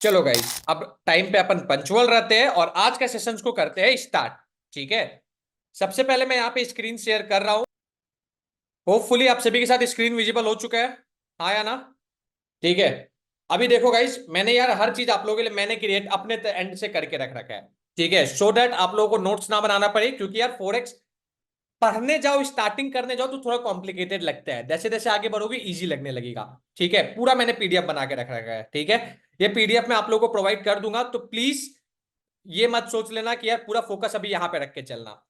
चलो गाइस, अब टाइम पे अपन पंचुअल रहते हैं और आज के सेशंस को करते हैं स्टार्ट। ठीक है। सबसे पहले मैं यहाँ पे स्क्रीन शेयर कर रहा हूँ। होपफुली आप सभी के साथ स्क्रीन विजिबल हो चुका है। हाँ या ना? ठीक है। अभी देखो गाइस, मैंने यार हर चीज आप लोगों के लिए मैंने क्रिएट अपने एंड से करके रख रखा है। ठीक है, सो दैट आप लोगों को नोट्स ना बनाना पड़े, क्योंकि यार फोरेक्स पढ़ने जाओ, स्टार्टिंग करने जाओ तो थोड़ा कॉम्प्लिकेटेड लगता है, जैसे जैसे आगे बढ़ोगे इजी लगने लगेगा। ठीक है, पूरा मैंने पीडीएफ बना के रख रखा है। ठीक है, ये पीडीएफ मैं आप लोगों को प्रोवाइड कर दूंगा, तो प्लीज ये मत सोच लेना कि यार पूरा फोकस अभी यहां पे रख के चलना।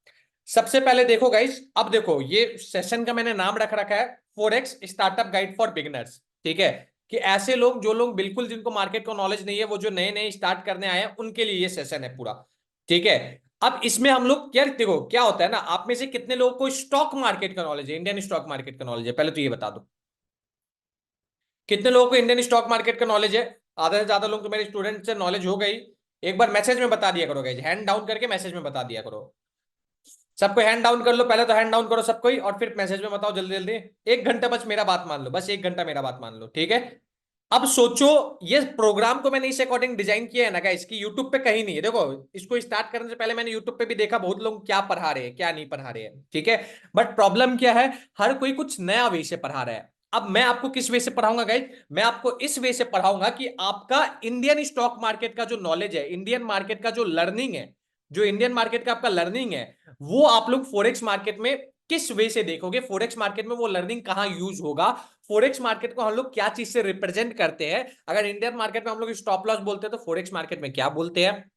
सबसे पहले देखो गाइस, अब देखो ये सेशन का मैंने नाम रख रखा है forex startup guide for beginners. ठीक है, कि ऐसे लोग जो लोग बिल्कुल जिनको मार्केट को नॉलेज नहीं है, वो जो नए नए स्टार्ट करने आए हैं उनके लिए ये सेशन है पूरा। ठीक है। अब इसमें हम लोग यार देखो क्या होता है ना, आप में से कितने लोगों को स्टॉक मार्केट का नॉलेज है, इंडियन स्टॉक मार्केट का नॉलेज है, पहले तो ये बता दो। कितने लोगों को इंडियन स्टॉक मार्केट का नॉलेज है? आधा से ज्यादा लोग तो मेरे स्टूडेंट से नॉलेज हो गई। एक बार मैसेज में बता दिया करो गाइस, हैंड डाउन करके मैसेज में बता दिया करो। सबको हैंड डाउन कर लो, पहले तो हैंड डाउन करो सबको ही, और फिर मैसेज में बताओ जल्दी जल्दी। एक घंटा बस मेरा बात मान लो, बस एक घंटा मेरा बात मान लो। ठीक है। अब सोचो, ये प्रोग्राम को मैंने इस अकॉर्डिंग डिजाइन किया है ना गाइस, इसकी यूट्यूब पे कहीं नहीं है। देखो, इसको स्टार्ट करने से पहले मैंने यूट्यूब पे भी देखा बहुत लोग क्या पढ़ा रहे हैं क्या नहीं पढ़ा रहे हैं। ठीक है। बट प्रॉब्लम क्या है, हर कोई कुछ नया वे से पढ़ा रहा है। अब मैं आपको किस वे से पढ़ाऊंगा गाइस? मैं आपको इस वे से पढ़ाऊंगा कि आपका इंडियन स्टॉक मार्केट का जो नॉलेज है, इंडियन मार्केट का जो लर्निंग है, जो इंडियन मार्केट का आपका लर्निंग है, वो आप लोग फोरेक्स मार्केट में किस वे से देखोगे, फोरेक्स मार्केट में वो लर्निंग कहां यूज होगा, फोरेक्स मार्केट को हम लोग क्या चीज से रिप्रेजेंट करते हैं। अगर इंडियन मार्केट में हम लोग स्टॉप लॉस बोलते हैं तो फोरेक्स मार्केट में क्या बोलते हैं।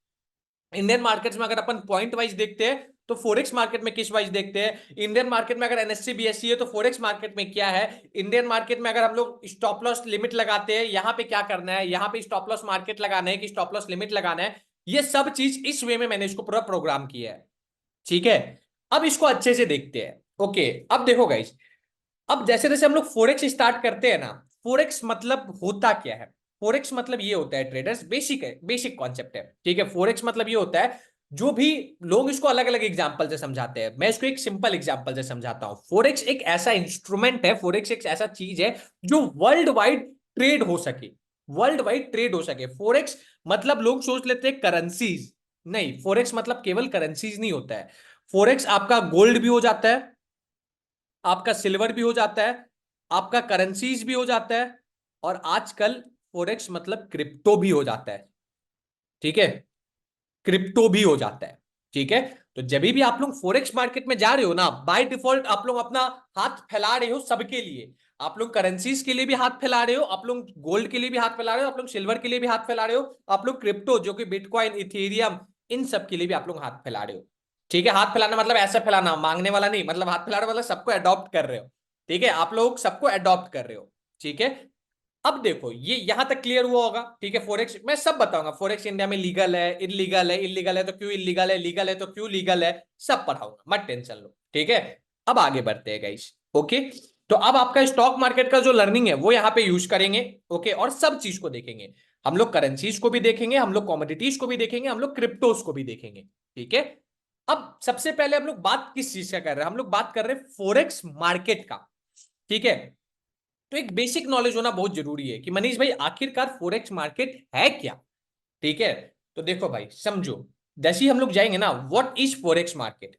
इंडियन मार्केट्स में अगर अपन पॉइंट वाइज देखते हैं तो फोरेक्स मार्केट में किस वाइज देखते हैं। इंडियन मार्केट में अगर एनएससी बीएससी है तो फोरेक्स मार्केट में क्या है। इंडियन मार्केट में अगर हम लोग स्टॉप लॉस लिमिट लगाते हैं, यहां पे क्या करना है, यहां पे स्टॉप लॉस मार्केट लगाना है कि स्टॉप लॉस लिमिट लगाना है। ये सब चीज इस वे में मैंने इसको पूरा प्रोग्राम किया है। ठीक है। अब इसको अच्छे से देखते हैं। ओके। अब देखो गाइस, अब जैसे जैसे हम लोग फोरेक्स स्टार्ट करते हैं ना, फोरेक्स मतलब होता क्या है? फोरेक्स मतलब ये होता है ट्रेडर्स, बेसिक है, बेसिक कॉन्सेप्ट है। ठीक है, फोरेक्स मतलब ये होता है, जो भी लोग इसको अलग अलग एग्जांपल से समझाते हैं, मैं इसको एक सिंपल एग्जांपल से समझाता हूं। फोरेक्स एक ऐसा इंस्ट्रूमेंट है, फोरेक्स एक ऐसा चीज है जो वर्ल्ड वाइड ट्रेड हो सके, वर्ल्ड वाइड ट्रेड हो सके। फोरेक्स मतलब लोग सोच लेते हैं करेंसीज, नहीं, फोरेक्स मतलब केवल करेंसीज नहीं होता है। फोरेक्स आपका गोल्ड भी हो जाता है, आपका सिल्वर भी हो जाता है, आपका करेंसीज भी हो जाता है, और आजकल फोरेक्स मतलब क्रिप्टो भी हो जाता है। ठीक है, क्रिप्टो भी हो जाता है। ठीक है। तो जब भी आप लोग फोरेक्स मार्केट में जा रहे हो ना, बाय डिफॉल्ट आप लोग अपना हाथ फैला रहे हो सबके लिए। आप लोग करेंसीज के लिए भी हाथ फैला रहे हो, आप लोग गोल्ड के लिए भी हाथ फैला रहे हो, आप लोग सिल्वर के लिए भी हाथ फैला रहे हो, आप लोग क्रिप्टो जो कि बिटकॉइन इथेरियम, इन सब के लिए भी आप लोग हाथ फैला रहे हो। ठीक है, हाथ फैलाना मतलब ऐसा फैलाना मांगने वाला नहीं, मतलब हाथ फैलाना मतलब सबको अडॉप्ट कर रहे हो। ठीक है, आप लोग सबको अडॉप्ट कर रहे हो। ठीक है। अब देखो ये यहां तक क्लियर हुआ होगा। ठीक है, फोरेक्स मैं सब बताऊंगा, फोरेक्स इंडिया में लीगल है, इलीगल है, इलीगल है तो क्यों इलीगल है, लीगल है तो क्यों लीगल है, सब पढ़ाऊंगा, मत टेंशन लो। ठीक है। अब आगे बढ़ते हैं गाइस। ओके। तो अब आपका स्टॉक मार्केट का जो लर्निंग है वो यहाँ पे यूज करेंगे। ओके, और सब चीज को देखेंगे। हम लोग करेंसीज को भी देखेंगे, हम लोग कॉमोडिटीज को भी देखेंगे, हम लोग क्रिप्टोज को भी देखेंगे। ठीक है। अब सबसे पहले हम लोग बात किस चीज का कर रहे हैं, हम लोग बात कर रहे हैं फोरेक्स मार्केट का। ठीक है। तो एक बेसिक नॉलेज होना बहुत जरूरी है कि मनीष भाई आखिरकार फोरेक्स मार्केट है क्या। ठीक है। तो देखो भाई समझो, जैसे ही हम लोग जाएंगे ना, व्हाट इज फोरेक्स मार्केट।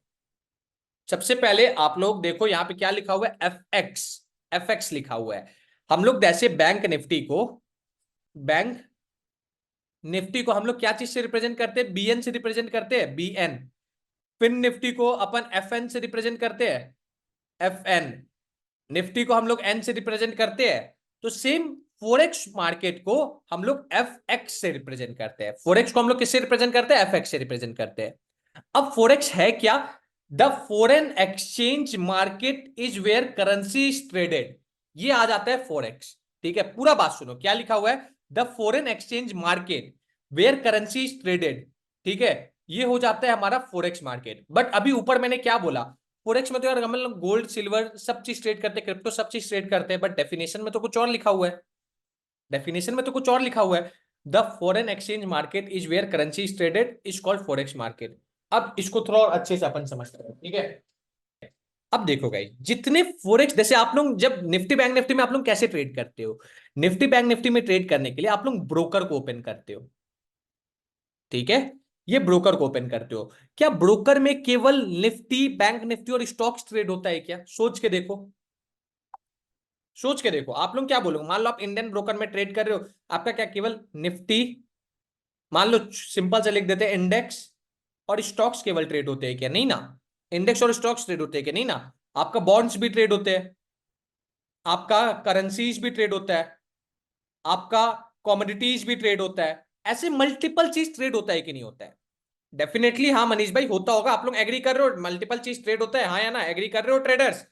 सबसे पहले आप लोग देखो यहाँ पे क्या लिखा हुआ है, एफ एक्स, एफ एक्स लिखा हुआ है। हम लोग जैसे बैंक निफ्टी को, बैंक निफ्टी को हम लोग क्या चीज से रिप्रेजेंट करते हैं, बीएन से रिप्रेजेंट करते हैं, बीएन। फिन निफ्टी को अपन एफ एन से रिप्रेजेंट करते हैं, एफ एन। निफ्टी को हम लोग एन से रिप्रेजेंट करते हैं। तो सेम फोरेक्स मार्केट को हम लोग एफ एक्स से रिप्रेजेंट करते हैं। फोरेक्स को हम लोग किससे रिप्रेजेंट करते हैं, एफ एक्स से रिप्रेजेंट करते हैं। अब फोरेक्स है क्या? The foreign exchange market is where currency is traded, ये आ जाता है फोरेक्स। ठीक है, पूरा बात सुनो क्या लिखा हुआ है, the foreign exchange market where currency is traded. ठीक है, ये हो जाता है हमारा फोरेक्स मार्केट। बट अभी ऊपर मैंने क्या बोला, फोरेक्स में तो यार हम लोग गोल्ड सिल्वर सब चीज ट्रेड करते हैं, क्रिप्टो सब चीज ट्रेड करते हैं, बट डेफिनेशन में तो कुछ और लिखा हुआ है, डेफिनेशन में तो कुछ और लिखा हुआ है। The foreign exchange market is where currency is traded is called forex market. अब इसको थोड़ा और अच्छे से अपन समझते हैं। ठीक है। अब देखो गाइस, जितने फोरेक्स, जैसे आप लोग जब निफ्टी बैंक निफ्टी में आप लोग कैसे ट्रेड करते हो, निफ्टी बैंक निफ्टी में ट्रेड करने के लिए आप लोग ब्रोकर को ओपन करते हो, ठीक है, ये ब्रोकर को ओपन करते हो। क्या ब्रोकर में केवल निफ्टी बैंक निफ्टी और स्टॉक्स ट्रेड होता है क्या? सोच के देखो, सोच के देखो, आप लोग क्या बोलोगे? मान लो आप इंडियन ब्रोकर में ट्रेड कर रहे हो, आपका क्या केवल निफ्टी, मान लो सिंपल से लिख देते हैं इंडेक्स और स्टॉक्स केवल ट्रेड होते हैं क्या? नहीं ना, इंडेक्स और स्टॉक्स ट्रेड होते हैं क्या? नहीं ना, आपका बॉन्ड्स भी ट्रेड होते हैं, आपका करेंसीज भी ट्रेड होता है, आपका कॉमोडिटीज भी ट्रेड होता है, ऐसे मल्टीपल चीज ट्रेड होता है कि नहीं होता है? डेफिनेटली हाँ मनीष भाई, होता होगा। आप लोग एग्री कर रहे हो मल्टीपल चीज ट्रेड होता है, हाँ या ना? एग्री कर रहे हो ट्रेडर्स?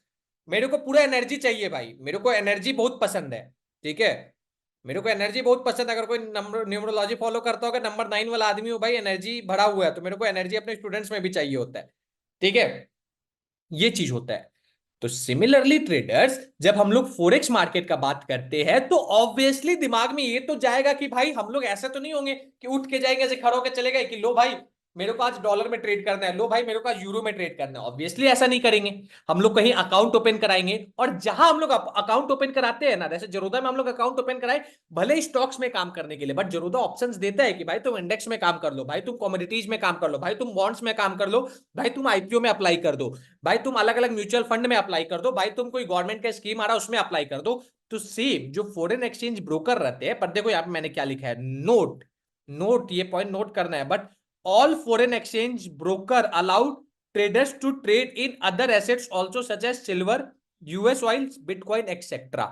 मेरे को पूरा एनर्जी चाहिए भाई, मेरे को एनर्जी बहुत पसंद है, ठीक है, मेरे को एनर्जी बहुत पसंद है। अगर कोई नंबर न्यूमरोलॉजी फॉलो करता होगा, नंबर 9 वाला आदमी हो भाई, एनर्जी भरा हुआ है, तो मेरे को एनर्जी अपने स्टूडेंट्स में भी चाहिए होता है, ठीक है, ये चीज होता है। तो सिमिलरली ट्रेडर्स, जब हम लोग फोरेक्स मार्केट का बात करते हैं तो ऑब्वियसली दिमाग में ये तो जाएगा कि भाई हम लोग ऐसा तो नहीं होंगे कि उठ के जाएंगे, ऐसे खड़े होकर चले गए कि लो भाई मेरे को आज डॉलर में ट्रेड करना है, लो भाई मेरे को आज यूरो में ट्रेड करना है। ऑब्वियसली ऐसा नहीं करेंगे। हम लोग कहीं अकाउंट ओपन कराएंगे, और जहां हम लोग अकाउंट ओपन कराते हैं ना, जैसे जरोधा में हम लोग अकाउंट ओपन कराए, भले ही स्टॉक्स में काम करने के लिए, बट जरोधा ऑप्शंस देता है कि भाई तुम इंडेक्स में काम कर लो, भाई तुम कमोडिटीज में काम कर लो, भाई तुम बॉन्ड्स में काम कर लो, भाई तुम आईपीओ में अप्लाई कर दो, भाई तुम अलग अलग म्यूचुअल फंड में अप्लाई कर दो, भाई तुम कोई गवर्नमेंट का स्कीम आ रहा है उसमें अप्लाई कर दो। तो सेम जो फॉरेन एक्सचेंज ब्रोकर रहते हैं, पर देखो यहाँ पे मैंने क्या लिखा है, नोट, नोट, ये पॉइंट नोट करना है, but all foreign exchange broker allowed traders to trade in other assets also such as silver, US oil, bitcoin etcetera,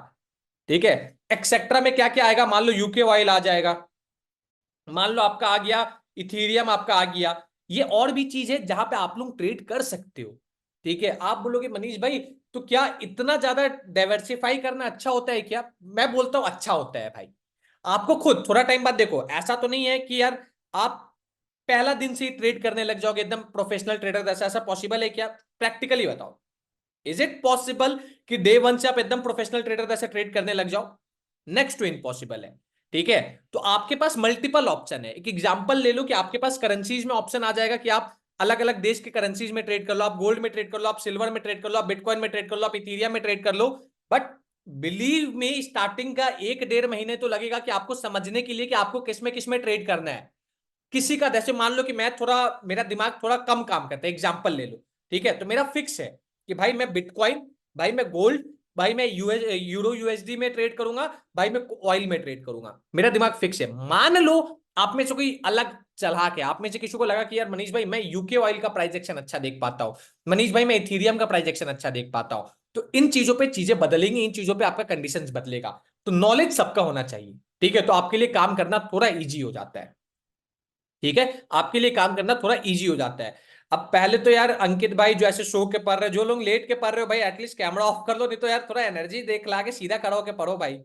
ठीक है। एक्सेट्रा में क्या क्या आएगा? मान लो यूके ऑयल आ जाएगा, मान लो आपका आ गया इथीरियम, आपका आ गया, ये और भी चीज है जहां पे आप लोग ट्रेड कर सकते हो, ठीक है। आप बोलोगे मनीष भाई तो क्या इतना ज्यादा डाइवर्सिफाई करना अच्छा होता है क्या? मैं बोलता हूं अच्छा होता है भाई। आपको खुद थोड़ा टाइम बाद देखो, ऐसा तो नहीं है कि यार आप पहला दिन से ही ट्रेड करने लग जाओगे एकदम प्रोफेशनल ट्रेडर, ऐसा ऐसा पॉसिबल है क्या? प्रैक्टिकली बताओ, इज इट पॉसिबल कि डे वन से आप एकदम प्रोफेशनल ट्रेडर जैसे ट्रेड करने लग जाओ? नेक्स्ट टू इम्पॉसिबल है, ठीक है। तो आपके पास मल्टीपल ऑप्शन है। एक एग्जांपल ले लो कि आपके पास करेंसीज में ऑप्शन आ जाएगा कि आप अलग अलग देश के करेंसीज में ट्रेड कर लो, आप गोल्ड में ट्रेड कर लो, आप सिल्वर में ट्रेड कर लो, आप बिटकॉइन में ट्रेड कर लो, आप इथीरियम में ट्रेड कर लो। बट बिलीव में स्टार्टिंग का 1-1.5 महीने तो लगेगा कि आपको समझने के लिए कि आपको किस में ट्रेड करना है। किसी का जैसे मान लो कि मैं थोड़ा, मेरा दिमाग थोड़ा कम काम करता है, एग्जाम्पल ले लो, ठीक है, तो मेरा फिक्स है कि भाई मैं बिटकॉइन, भाई मैं गोल्ड, भाई मैं यूरो यूएसडी में ट्रेड करूंगा, भाई मैं ऑयल में ट्रेड करूंगा, मेरा दिमाग फिक्स है। मान लो आप में से कोई अलग चला के, आप में से किसी को लगा कि यार मनीष भाई मैं यूके ऑयल का प्राइस एक्शन अच्छा देख पाता हूँ, मनीष भाई मैं इथीरियम का प्राइस एक्शन अच्छा देख पाता हूँ, तो इन चीजों पे चीजें बदलेंगी, इन चीजों पे आपका कंडीशन बदलेगा। तो नॉलेज सबका होना चाहिए, ठीक है, तो आपके लिए काम करना थोड़ा इजी हो जाता है, ठीक है, आपके लिए काम करना थोड़ा इजी हो जाता है। अब पहले तो यार अंकित भाई जो ऐसे सो के पढ़ रहे हो, जो लोग लेट के पढ़ रहे हो भाई, एटलीस्ट कैमरा ऑफ कर लो, नहीं तो यार थोड़ा एनर्जी देख ला के सीधा खड़ा होके पढ़ो भाई।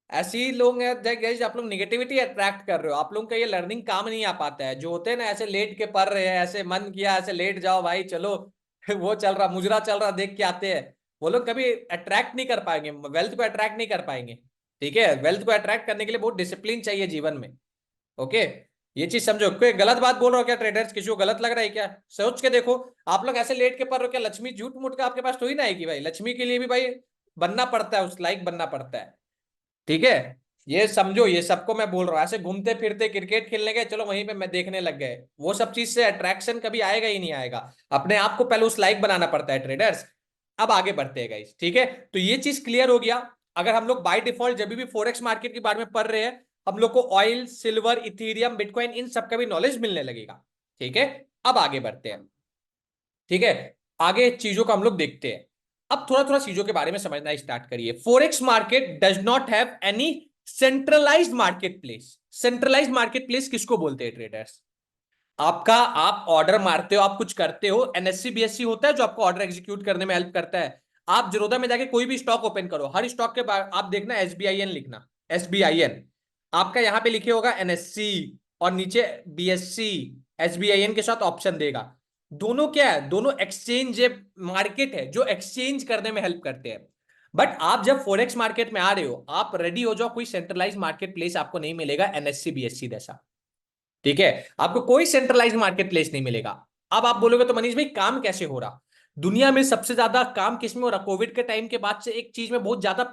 ऐसे ही लोग हैं गाइस, आप लोग निगेटिविटी अट्रैक्ट कर रहे हो, आप लोग का ये लर्निंग काम नहीं आ पाता है। जो होते हैं ना ऐसे लेट के पढ़ रहे हैं, ऐसे मन किया ऐसे लेट जाओ भाई चलो वो चल रहा मुजरा चल रहा देख के आते हैं, वो लोग कभी अट्रैक्ट नहीं कर पाएंगे, वेल्थ को अट्रैक्ट नहीं कर पाएंगे, ठीक है। वेल्थ को अट्रैक्ट करने के लिए बहुत डिसिप्लिन चाहिए जीवन में, ओके। ये चीज समझो, कोई गलत बात बोल रहा हो क्या ट्रेडर्स? किसी को गलत लग रहा है क्या? सोच के देखो, आप लोग ऐसे लेट के पढ़ रहे हो क्या? लक्ष्मी झूठ मूठ का आपके पास थोड़ी ना है कि भाई लक्ष्मी के लिए भी भाई बनना पड़ता है, उस लाइक बनना पड़ता है, ठीक है। ये समझो, ये सबको मैं बोल रहा हूँ, ऐसे घूमते फिरते क्रिकेट खेलने गए, चलो वहीं पे मैं देखने लग गए, वो सब चीज से अट्रैक्शन कभी आएगा ही नहीं आएगा। अपने आप को पहले उस लाइक बनाना पड़ता है ट्रेडर्स। अब आगे बढ़ते हैं गाइस, ठीक है, तो ये चीज क्लियर हो गया। अगर हम लोग बाय डिफॉल्ट जब भी फोरेक्स मार्केट के बारे में पढ़ रहे हैं, हम लोग को ऑयल, सिल्वर, इथीरियम, बिटकॉइन इन सब का भी नॉलेज मिलने लगेगा, ठीक है। अब आगे बढ़ते हैं, ठीक है, आगे चीजों को हम लोग देखते हैं। अब थोड़ा थोड़ा चीजों के बारे में समझना स्टार्ट करिए। Forex market does not have any centralised market place. Centralised market place किसको बोलते हैं ट्रेडर्स? आपका, आप ऑर्डर मारते हो, आप कुछ करते हो, एनएससी बीएससी होता है जो आपको ऑर्डर एग्जीक्यूट करने में हेल्प करता है। आप जरोधा में जाके कोई भी स्टॉक ओपन करो, हर स्टॉक के बाद आप देखना एसबीआईएन लिखना, एसबीआईएन, आपका यहां पे लिखे होगा एनएससी और नीचे बीएससी, एसबीआईएन के साथ ऑप्शन देगा। दोनों क्या है? दोनों एक्सचेंज मार्केट है जो एक्सचेंज करने में हेल्प करते हैं। बट आप जब फोरेक्स मार्केट में आ रहे हो, आप रेडी हो जाओ, कोई सेंट्रलाइज मार्केट प्लेस आपको नहीं मिलेगा एनएससी बीएससी जैसा, ठीक है। आपको कोई सेंट्रलाइज्ड मार्केट प्लेस नहीं मिलेगा। अब आप बोलोगे तो मनीष भाई काम कैसे हो रहा? दुनिया में सबसे ज्यादा काम किसमें हो रहा, कोविड के टाइम के बाद से एक चीज में बहुत ज्यादा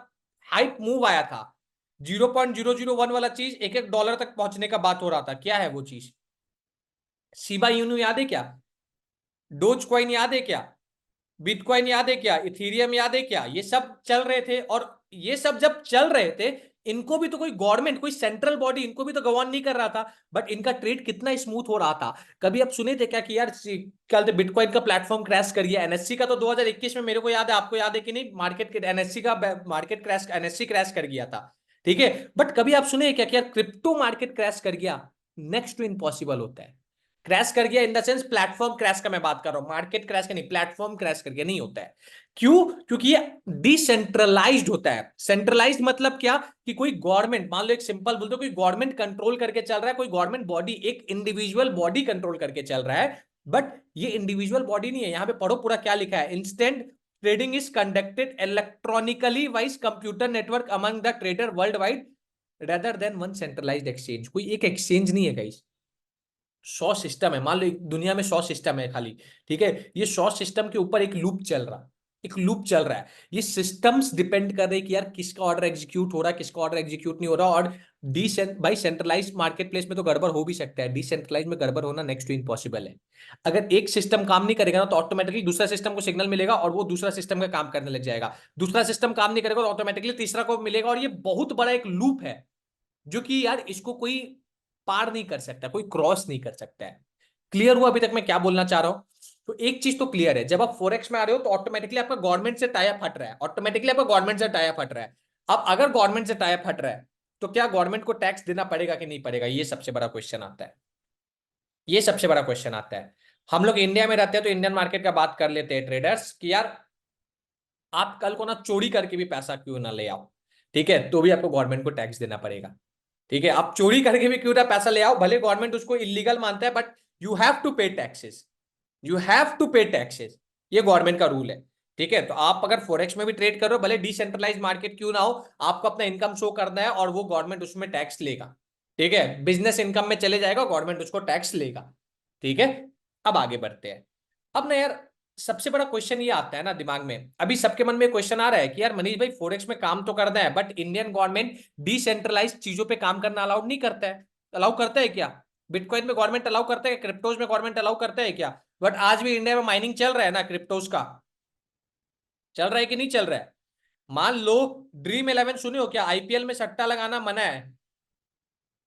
हाइप मूव आया था, 0.001 वाला चीज $1 तक पहुंचने का बात हो रहा था। क्या है वो चीज? शिबा इनू याद है क्या? डोज कॉइन याद है क्या? बिटकॉइन याद है क्या? इथीरियम याद है क्या? ये सब चल रहे थे, और ये सब जब चल रहे थे, इनको भी तो कोई गवर्नमेंट, कोई सेंट्रल बॉडी इनको भी तो गवर्न नहीं कर रहा था, बट इनका ट्रेड कितना स्मूथ हो रहा था। कभी आप सुने थे क्या कि यार कल तो बिटकॉइन का प्लेटफॉर्म क्रैश कर गया? एनएससी का तो 2021 में, मेरे को याद है, आपको याद है कि नहीं, मार्केट एनएससी का मार्केट क्रैश, एनएससी क्रैश कर गया था। ठीक है, बट कभी आप सुने क्या कि यार क्रिप्टो मार्केट क्रैश कर गया? नेक्स्ट टू इम्पॉसिबल होता है। क्रैश कर गया in the sense platform crash का मैं बात कर रहा हूं, मार्केट क्रैश का नहीं, प्लेटफॉर्म क्रैश कर गया नहीं होता है। क्यों? क्योंकि ये डिसेंट्रलाइज्ड होता है। सेंट्रलाइज्ड मतलब क्या, कि कोई गवर्नमेंट, मान लो एक सिंपल बोल दो, कोई गवर्नमेंट कंट्रोल करके चल रहा है, कोई गवर्नमेंट बॉडी, एक इंडिविजुअल बॉडी कंट्रोल करके चल रहा है, बट ये इंडिविजुअल बॉडी नहीं है। यहां पे पढ़ो पूरा क्या लिखा है, instant trading is conducted electronically wise computer network among the trader world wide rather than one centralised exchange. कोई एक एक्सचेंज नहीं है गाइस, 100 सिस्टम है। मान लो दुनिया में 100 सिस्टम है खाली, ठीक है, ये 100 सिस्टम के ऊपर एक लूप चल रहा, एक लूप चल रहा है। ये सिस्टम्स डिपेंड कर रहे हैं कि यार किसका ऑर्डर एग्जीक्यूट हो रहा है, किसका ऑर्डर एग्जीक्यूट नहीं हो रहा। और भाई सेंट्रलाइज मार्केट प्लेस में तो गड़बड़ हो भी सकता है, डिसेंट्रलाइज में गड़बड़ होना नेक्स्ट टू इम्पॉसिबल है। अगर एक सिस्टम काम नहीं करेगा ना, तो ऑटोमेटिकली दूसरा सिस्टम को सिग्नल मिलेगा और वो दूसरा सिस्टम का काम करने लग जाएगा। दूसरा सिस्टम काम नहीं करेगा तो ऑटोमेटिकली तीसरा को मिलेगा, और ये बहुत बड़ा एक लूप है, जो कि यार इसको कोई पार नहीं कर सकता, कोई क्रॉस नहीं कर सकता है। क्लियर हुआ अभी तक मैं क्या बोलना चाह रहा हूं? तो एक चीज तो क्लियर है, जब आप फोरेक्स में आ रहे हो तो ऑटोमेटिकली आपका गवर्नमेंट से टाई अप हट रहा है, ऑटोमेटिकली आपका गवर्नमेंट से टाई अप हट रहा है। अब अगर गवर्नमेंट से टाई अप हट रहा है, तो क्या गवर्नमेंट को टैक्स देना पड़ेगा कि नहीं पड़ेगा? ये सबसे बड़ा क्वेश्चन आता है, ये सबसे बड़ा क्वेश्चन आता है। हम लोग इंडिया में रहते हैं तो इंडियन मार्केट का बात कर लेते हैं ट्रेडर्स, कि यार आप कल को ना चोरी करके भी पैसा क्यों ना ले आओ, ठीक है, तो भी आपको गवर्नमेंट को टैक्स देना पड़ेगा। ठीक है, आप चोरी करके भी क्यों ना पैसा ले आओ, भले गवर्नमेंट उसको इलीगल मानता है, बट यू हैव टू पे टैक्सेस, यू हैव टू पे टैक्सेस। ये गवर्नमेंट का रूल है। ठीक है, तो आप अगर फोरेक्स में भी ट्रेड कर रहे हो, भले डिसेंट्रलाइज मार्केट क्यों ना हो, आपको अपना इनकम शो करना है और वो गवर्नमेंट उसमें टैक्स लेगा। ठीक है, बिजनेस इनकम में चले जाएगा, गवर्नमेंट उसको टैक्स लेगा। ठीक है, अब आगे बढ़ते हैं। अब ना यार, सबसे बड़ा क्वेश्चन ये आता है ना दिमाग में, अभी सबके मन में क्वेश्चन आ रहा है कि यार मनीष भाई, फोरेक्स में काम तो करना है, बट इंडियन गवर्नमेंट डिसेंट्रलाइज चीजों पे काम करना अलाउड नहीं करता है। अलाउ करता है क्या? बिटकॉइन में गवर्नमेंट अलाउ करता है, क्रिप्टोज में गवर्नमेंट अलाउ करता है क्या? बट आज भी इंडिया में माइनिंग चल रहा है ना क्रिप्टोज का, चल रहा है कि नहीं चल रहा है? मान लो ड्रीम 11 सुने हो क्या? आईपीएल में सट्टा लगाना मना है,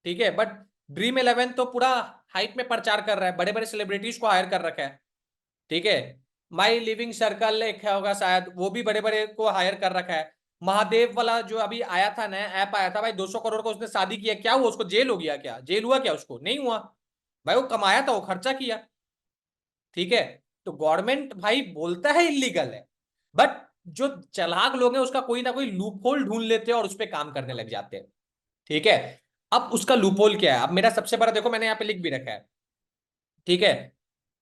ठीक है, बट ड्रीम 11 तो पूरा हाइप में प्रचार कर रहा है, बड़े बड़े सेलिब्रिटीज को हायर कर रखा है। ठीक है, माई लिविंग सर्कल लिखा होगा शायद, वो भी बड़े बड़े को हायर कर रखा है। महादेव वाला जो अभी आया था, नया ऐप आया था भाई, 200 करोड़ का उसने शादी किया, क्या हुआ उसको? जेल हो गया क्या? जेल हुआ क्या? उसको नहीं हुआ भाई, वो कमाया था, वो खर्चा किया। ठीक है, तो गवर्नमेंट भाई बोलता है इलीगल है, बट जो चालाक लोग हैं उसका कोई ना कोई लूपहोल ढूंढ लेते हैं और उस पर काम करने लग जाते हैं। ठीक है, अब उसका लूपहोल क्या है? अब मेरा सबसे बड़ा देखो, मैंने यहाँ पे लिख भी रखा है। ठीक है,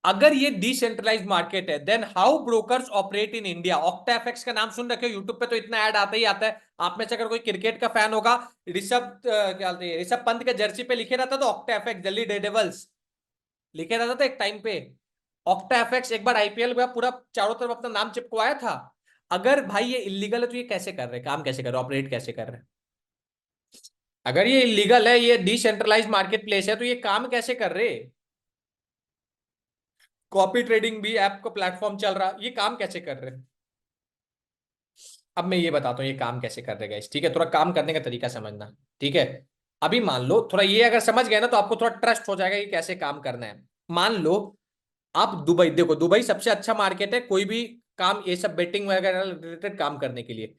अगर ये डिसेंट्रलाइज्ड मार्केट है, then how brokers operate in India? Octa FX का नाम सुन रखे हो? यूट्यूब पे तो इतना ऐड आता ही आता है। आप में से अगर कोई क्रिकेट का फैन होगा, क्या बोलते हैं, ऋषभ पंत के जर्सी पे लिखे रहता, तो ऑक्टा एफएक्स, दिल्ली डेयरडेविल्स लिखे रहता था एक टाइम पे। ऑक्टा एफएक्स एक बार आईपीएल में पूरा चारों तरफ अपना नाम चिपकवाया था। अगर भाई ये इलीगल है, तो ये कैसे कर रहे हैं, काम कैसे कर रहे हैं, ऑपरेट कैसे कर रहे हैं? अगर ये इलीगल है, ये डिसेंट्रलाइज मार्केट प्लेस है, तो ये काम कैसे कर रहे? कॉपी ट्रेडिंग भी ऐप को प्लेटफॉर्म चल रहा, ये काम कैसे कर रहे हैं? अब मैं ये बताता हूँ ये काम कैसे कर रहे गाइस, ठीक है, थोड़ा काम करने का तरीका समझना। ठीक है, अभी मान लो थोड़ा ये अगर समझ गए ना, तो आपको थोड़ा ट्रस्ट हो जाएगा कि कैसे काम करना है। मान लो आप दुबई, देखो दुबई सबसे अच्छा मार्केट है कोई भी काम, ये सब बेटिंग वगैरह रिलेटेड काम करने के लिए।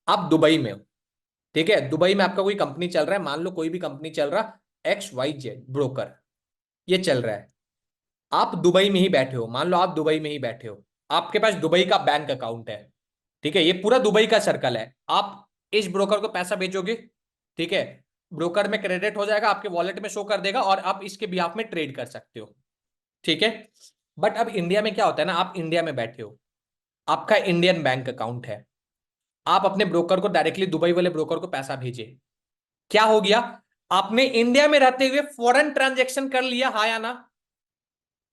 आप दुबई में हो, ठीक है, दुबई में आपका कोई कंपनी चल रहा है, मान लो कोई भी कंपनी चल रहा, XYZ ब्रोकर, ये चल रहा है। आप दुबई में ही बैठे हो, मान लो आप दुबई में ही बैठे हो, आपके पास दुबई का बैंक अकाउंट है। ठीक है, ये पूरा दुबई का सर्कल है। आप इस ब्रोकर को पैसा भेजोगे, ठीक है, ब्रोकर में क्रेडिट हो जाएगा, आपके वॉलेट में शो कर देगा, और आप इसके बिहाफ में ट्रेड कर सकते हो। ठीक है, बट अब इंडिया में क्या होता है ना, आप इंडिया में बैठे हो, आपका इंडियन बैंक अकाउंट है, आप अपने ब्रोकर को डायरेक्टली, दुबई वाले ब्रोकर को पैसा भेजे, क्या हो गया? आपने इंडिया में रहते हुए फॉरेन ट्रांजेक्शन कर लिया, हाँ या ना?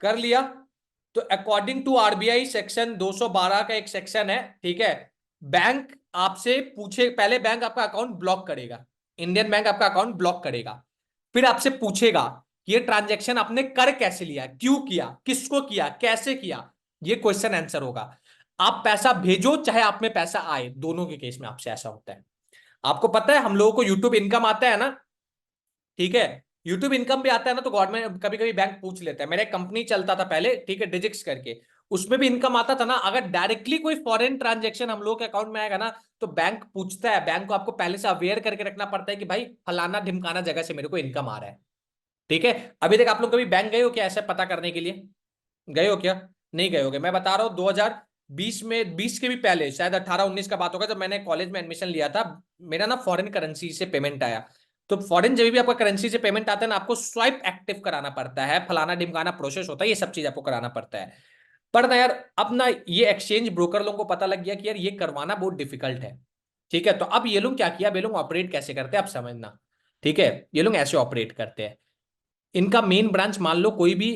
कर लिया। तो अकॉर्डिंग टू आरबीआई सेक्शन 212 का एक सेक्शन है, ठीक है, बैंक आपसे पूछे, पहले बैंक आपका अकाउंट ब्लॉक करेगा, इंडियन बैंक आपका अकाउंट ब्लॉक करेगा, फिर आपसे पूछेगा कि ये ट्रांजैक्शन आपने कर कैसे लिया, क्यों किया, किसको किया, कैसे किया, ये क्वेश्चन आंसर होगा। आप पैसा भेजो चाहे आप में पैसा आए, दोनों के केस में आपसे ऐसा होता है। आपको पता है हम लोगों को यूट्यूब इनकम आता है ना, ठीक है, यूट्यूब इनकम भी आता है ना, तो गवर्नमेंट कभी कभी बैंक पूछ लेता है। मेरा एक कंपनी चलता था पहले, ठीक है, डिजिक्स करके, उसमें भी इनकम आता था ना, अगर डायरेक्टली कोई फॉरेन ट्रांजेक्शन हम लोग के अकाउंट में आएगा ना, तो बैंक पूछता है, बैंक को आपको पहले से अवेयर करके रखना पड़ता है कि भाई फलाना ढिमकाना जगह से मेरे को इनकम आ रहा है, ठीक है। अभी तक आप लोग कभी बैंक गए हो क्या ऐसा पता करने के लिए, गए हो क्या? नहीं गए होगे। मैं बता रहा हूँ 2020 में, 20 के भी पहले, शायद 18-19 का बात होगा, जब मैंने कॉलेज में एडमिशन लिया था, मेरा ना फॉरेन करेंसी से पेमेंट आया। तो फॉरेन जब भी आपका करेंसी से पेमेंट आता है ना, आपको स्वाइप एक्टिव कराना पड़ता है, फलाना ढिमकाना प्रोसेस होता है, ये सब चीज आपको कराना पड़ता है। पर ना यार, अब ना ये एक्सचेंज ब्रोकर लोगों को पता लग गया कि यार ये करवाना बहुत डिफिकल्ट है, ठीक है। तो अब ये लोग क्या किया, अब ये लोग ऑपरेट कैसे करते हैं आप समझना, ठीक है। ये लोग ऐसे ऑपरेट करते हैं, इनका मेन ब्रांच मान लो कोई भी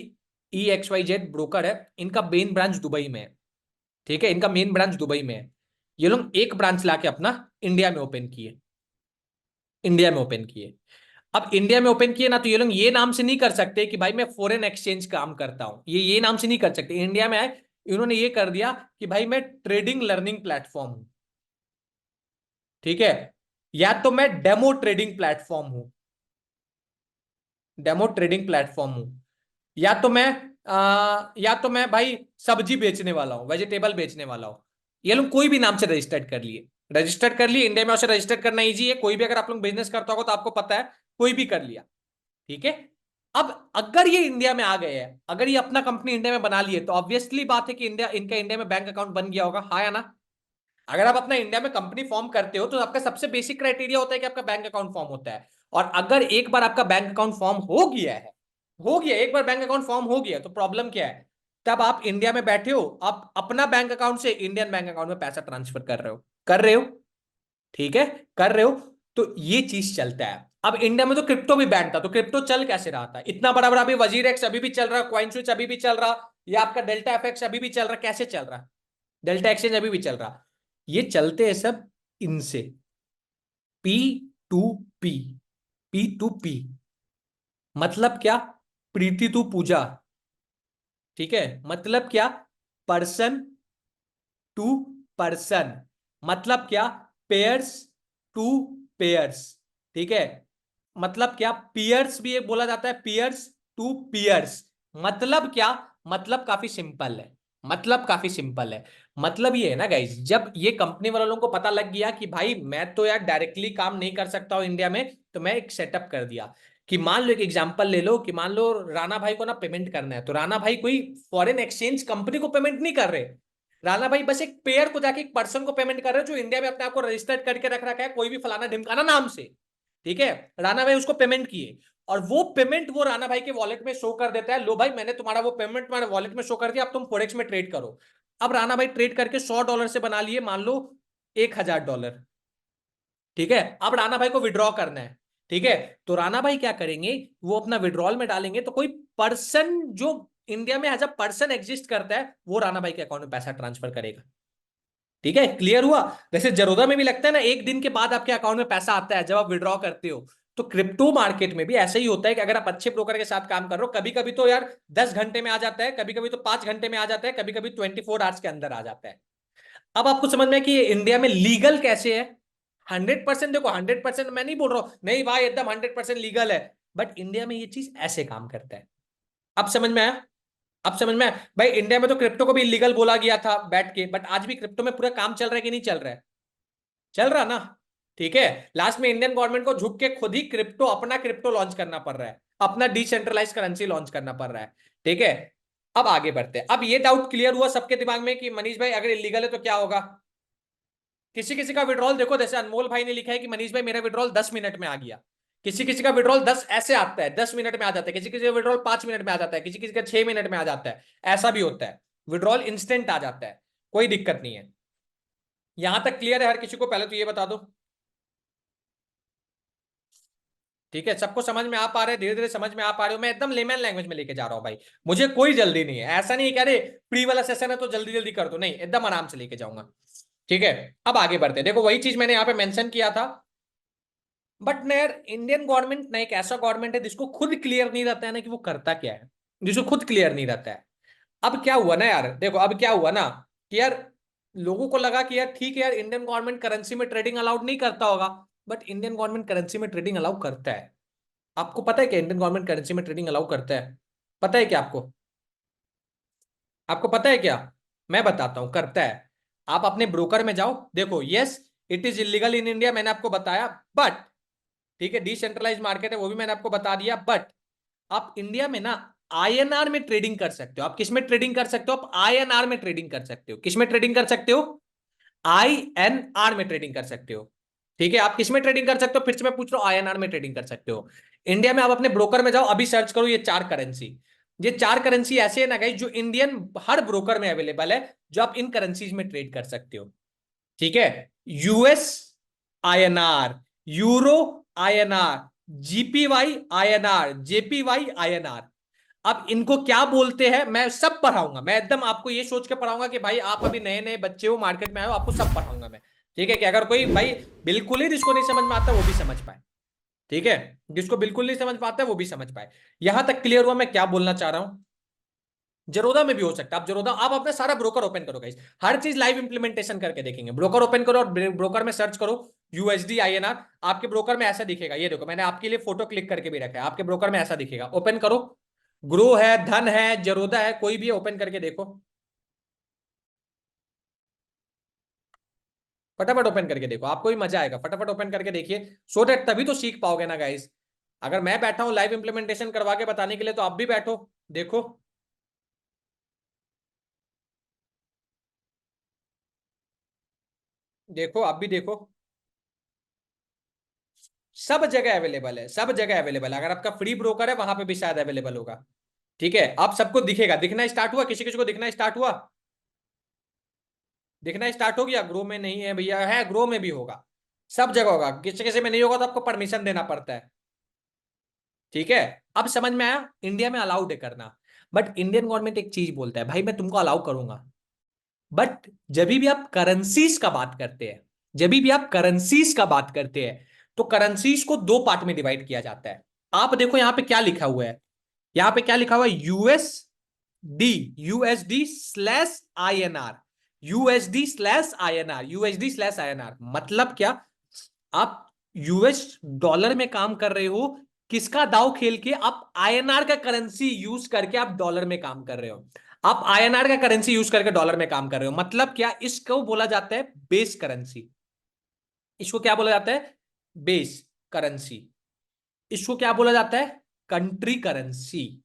EXYZ ब्रोकर है, इनका मेन ब्रांच दुबई में है, ठीक है, इनका मेन ब्रांच दुबई में है। ये लोग एक ब्रांच लाके अपना इंडिया में ओपन किए, इंडिया में ओपन किए। अब इंडिया में ओपन किए ना, तो ये लोग ये नाम से नहीं कर सकते कि भाई मैं फॉरेन एक्सचेंज काम करता हूं, ये नाम से नहीं कर सकते। इंडिया में आए, इन्होंने ये कर दिया कि भाई मैं ट्रेडिंग लर्निंग प्लेटफॉर्म हूं, ठीक है, या तो मैं डेमो ट्रेडिंग प्लेटफॉर्म हूं, डेमो ट्रेडिंग प्लेटफॉर्म हूं, या तो मैं भाई सब्जी बेचने वाला हूं, वेजिटेबल बेचने वाला हूं। ये लोग कोई भी नाम से रजिस्टर्ड कर लिए, रजिस्टर्ड कर लिए इंडिया में, उसे रजिस्टर्ड करना इजी है, कोई भी अगर आप लोग बिजनेस करता होगा तो आपको पता है, कोई भी कर लिया, ठीक है। अब अगर ये इंडिया में आ गए हैं, अगर ये अपना कंपनी इंडिया में बना लिए, तो ऑब्वियसली बात है कि इनका इंडिया में बैंक अकाउंट बन गया होगा, हाँ या ना। अगर आप अपना इंडिया में कंपनी फॉर्म करते हो, तो आपका सबसे बेसिक क्राइटेरिया होता है कि आपका बैंक अकाउंट फॉर्म होता है। और अगर एक बार आपका बैंक अकाउंट फॉर्म हो गया है, हो गया, एक बार बैंक अकाउंट फॉर्म हो गया, तो प्रॉब्लम क्या है, तब आप इंडिया में बैठे हो, आप अपना बैंक अकाउंट से इंडियन बैंक अकाउंट में पैसा ट्रांसफर कर रहे हो, कर रहे हो, ठीक है, कर रहे हो। तो ये चीज चलता है। अब इंडिया में तो क्रिप्टो भी बैन था, तो क्रिप्टो चल कैसे रहा था इतना बड़ा बड़ा, अभी वजीर एक्स अभी भी चल रहा, कॉइन स्विच अभी भी चल रहा, या आपका डेल्टा एफएक्स अभी भी चल रहा, कैसे चल रहा, डेल्टा एक्सचेंज अभी भी चल रहा। ये चलते हैं सब इनसे, पी टू पी, P2P मतलब क्या, प्रीति टू पूजा, ठीक है, मतलब क्या, पर्सन टू पर्सन, मतलब क्या, पेयर्स टू पेयर्स, ठीक है, मतलब क्या, पियर्स भी एक बोला जाता है, पियर्स टू पियर्स, मतलब क्या, मतलब काफी सिंपल है, मतलब काफी सिंपल है। मतलब ये है ना गाइज, जब ये कंपनी वालों को पता लग गया कि भाई मैं तो यार डायरेक्टली काम नहीं कर सकता हूं इंडिया में, तो मैं एक सेटअप कर दिया कि मान लो, एक एग्जांपल ले लो कि मान लो राणा भाई को ना पेमेंट करना है, तो राणा भाई कोई फॉरेन एक्सचेंज कंपनी को पेमेंट नहीं कर रहे, राणा भाई बस एक पेयर को जाके, एक पर्सन को पेमेंट कर रहे हो जो इंडिया में अपने आप को रजिस्टर्ड करके रख रखा है, कोई भी फलाना ढिमकाना नाम से, ठीक है। राणा भाई उसको पेमेंट किए, और वो पेमेंट वो राणा भाई के वॉलेट में शो कर देता है, लो भाई मैंने तुम्हारा वो पेमेंट तुम्हारे वॉलेट में शो कर दिया, अब तुम फोरेक्स में ट्रेड करो। अब राणा भाई ट्रेड करके $100 से बना लिए मान लो $1000, ठीक है। अब राणा भाई को विड्रॉ करना है, ठीक है, तो राणा भाई क्या करेंगे, वो अपना विड्रॉल में डालेंगे, तो कोई पर्सन जो इंडिया में एज अ पर्सन एग्जिस्ट करता है, वो राणा भाई के अकाउंट में पैसा ट्रांसफर करेगा, ठीक है, क्लियर हुआ। जैसे जरोदा में भी लगता है ना, एक दिन के बाद आपके अकाउंट में पैसा आता है जब आप विड्रॉ करते हो, तो क्रिप्टो मार्केट में भी ऐसा ही होता है कि अगर आप अच्छे ब्रोकर के साथ काम कर रहे हो, कभी कभी तो यार 10 घंटे में आ जाता है, कभी कभी तो 5 घंटे में आ जाता है, कभी कभी 24 आवर्स के अंदर आ जाता है। अब आपको समझ में है कि इंडिया में लीगल कैसे है। 100%, देखो 100% मैं नहीं बोल रहा हूं, नहीं भाई एकदम 100% लीगल है, बट इंडिया में ये चीज ऐसे काम करता है। अब समझ में आया, अब समझ में आया भाई, इंडिया में तो क्रिप्टो को भी इलीगल बोला गया था बैठ के, बट आज भी क्रिप्टो में पूरा काम चल रहा है कि नहीं चल रहा है, चल रहा ना, ठीक है। लास्ट में इंडियन गवर्नमेंट को झुक के खुद ही क्रिप्टो, अपना क्रिप्टो लॉन्च करना पड़ रहा है, अपना डिसेंट्रलाइज करेंसी लॉन्च करना पड़ रहा है, ठीक है। अब आगे बढ़ते हैं। अब ये डाउट क्लियर हुआ सबके दिमाग में कि मनीष भाई अगर इलीगल है तो क्या होगा। किसी किसी का विड्रॉल देखो, जैसे अनमोल भाई ने लिखा है कि मनीष भाई मेरा विड्रॉल 10 मिनट में आ गया, किसी किसी का विड्रॉल 10 ऐसे आता है, 10 मिनट में आ जाता है, किसी किसी का विड्रॉल 5 मिनट में आ जाता है, किसी किसी का 6 मिनट में आ जाता है, ऐसा भी होता है, विड्रॉल इंस्टेंट आ जाता है, कोई दिक्कत नहीं है। यहां तक क्लियर है हर किसी को, पहले तो ये बता दो। ठीक है, सबको समझ में आ पा रहे, धीरे धीरे समझ में आ पा रहे हो, मैं एकदम लेमन लैंग्वेज में लेके जा रहा हूँ भाई, मुझे कोई जल्दी नहीं है, ऐसा नहीं है कि अरे फ्री वाला सेशन है तो जल्दी जल्दी कर दो, नहीं, एकदम आराम से लेके जाऊंगा। ठीक है, अब आगे बढ़ते हैं। देखो वही चीज मैंने यहाँ पे मेंशन किया था, बट ना यार, इंडियन गवर्नमेंट ना एक ऐसा गवर्नमेंट है जिसको खुद क्लियर नहीं रहता है ना कि वो करता क्या है, जिसको खुद क्लियर नहीं रहता है। अब क्या हुआ ना यार, देखो अब क्या हुआ ना कि यार लोगों को लगा कि यार ठीक है यार, इंडियन गवर्नमेंट करेंसी में ट्रेडिंग अलाउड नहीं करता होगा, बट इंडियन गवर्नमेंट करेंसी में ट्रेडिंग अलाउ करता है। आपको पता है क्या इंडियन गवर्नमेंट करेंसी में ट्रेडिंग अलाउ करता है? पता है क्या आपको? आपको पता है क्या? मैं बताता हूं, करता है। आप अपने ब्रोकर में जाओ, देखो, yes it is illegal in India, मैंने आपको बताया, बट ठीक है, डिसेंट्रलाइज मार्केट है वो भी मैंने आपको बता दिया, बट आप इंडिया में ना आईएनआर में ट्रेडिंग कर सकते हो। आप किस में ट्रेडिंग कर सकते हो? आप आईएनआर में ट्रेडिंग कर सकते हो। किस में ट्रेडिंग कर सकते हो? आईएनआर में ट्रेडिंग कर सकते हो। ठीक है, आप किस में ट्रेडिंग कर सकते हो? फिर से मैं पूछ रहा हूं, आईएनआर में ट्रेडिंग कर सकते हो। इंडिया में आप अपने ब्रोकर में जाओ, अभी सर्च करो ये चार करेंसी। ये चार करेंसी ऐसे है ना गाइस, जो इंडियन हर ब्रोकर में अवेलेबल है, जो आप इन करेंसीज में ट्रेड कर सकते हो। ठीक है, US INR, euro INR, GPY INR, JPY INR. अब इनको क्या बोलते हैं मैं सब पढ़ाऊंगा, मैं एकदम आपको ये सोच के पढ़ाऊंगा कि भाई आप अभी नए नए बच्चे हो, मार्केट में आए हो, आपको सब पढ़ाऊंगा मैं। ठीक है, कि अगर कोई भाई बिल्कुल ही जिसको नहीं समझ में आता वो भी समझ पाए। ठीक है, जिसको बिल्कुल नहीं समझ पाता है वो भी समझ पाए। यहां तक क्लियर हुआ मैं क्या बोलना चाह रहा हूं? जरोदा में भी हो सकता है। आप जरोदा, आप अपना सारा ब्रोकर ओपन करो गाइस, हर चीज लाइव इंप्लीमेंटेशन करके देखेंगे। ब्रोकर ओपन करो और ब्रोकर में सर्च करो यूएसडी आईएनआर, आपके ब्रोकर में ऐसा दिखेगा। ये देखो मैंने आपके लिए फोटो क्लिक करके भी रखा है, आपके ब्रोकर में ऐसा दिखेगा। ओपन करो, ग्रो है, धन है, जरोदा है, कोई भी ओपन करके देखो, फटाफट ओपन करके देखो, आपको भी मजा आएगा। फटाफट ओपन करके देखिए, सो दैट तभी तो सीख पाओगे ना गाइस। अगर मैं बैठा हूं लाइव इंप्लीमेंटेशन करवा के बताने के लिए, तो आप भी बैठो, देखो। देखो आप भी देखो, सब जगह अवेलेबल है, सब जगह अवेलेबल है। अगर आपका फ्री ब्रोकर है वहां पे भी शायद अवेलेबल होगा। ठीक है, आप सबको दिखेगा, दिखना स्टार्ट हुआ, किसी किसी को दिखना स्टार्ट हुआ, दिखना स्टार्ट हो गया। ग्रो में नहीं है भैया, है ग्रो में भी होगा, सब जगह होगा। किसी किसी में नहीं होगा तो आपको परमिशन देना पड़ता है। ठीक है, अब समझ में आया, इंडिया में अलाउड है करना। बट इंडियन गवर्नमेंट एक चीज बोलता है, भाई मैं तुमको अलाउ करूंगा, बट जब भी आप करेंसीज का बात करते हैं, जब भी आप करेंसीज का बात करते हैं, तो करेंसीज को दो पार्ट में डिवाइड किया जाता है। आप देखो यहां पे क्या लिखा हुआ है, यहां पे क्या लिखा हुआ है? USD, USD slash INR, USD slash INR, USD slash INR. मतलब क्या? आप यूएस डॉलर में काम कर रहे हो, किसका दाव खेल के? आप आईएनआर का करेंसी यूज करके आप डॉलर में काम कर रहे हो। आप आईएनआर का करेंसी यूज करके डॉलर में काम कर रहे हो, मतलब क्या? इसको बोला जाता है बेस करेंसी। इसको क्या बोला जाता है? Base currency. इसको क्या बोला जाता है? Country currency.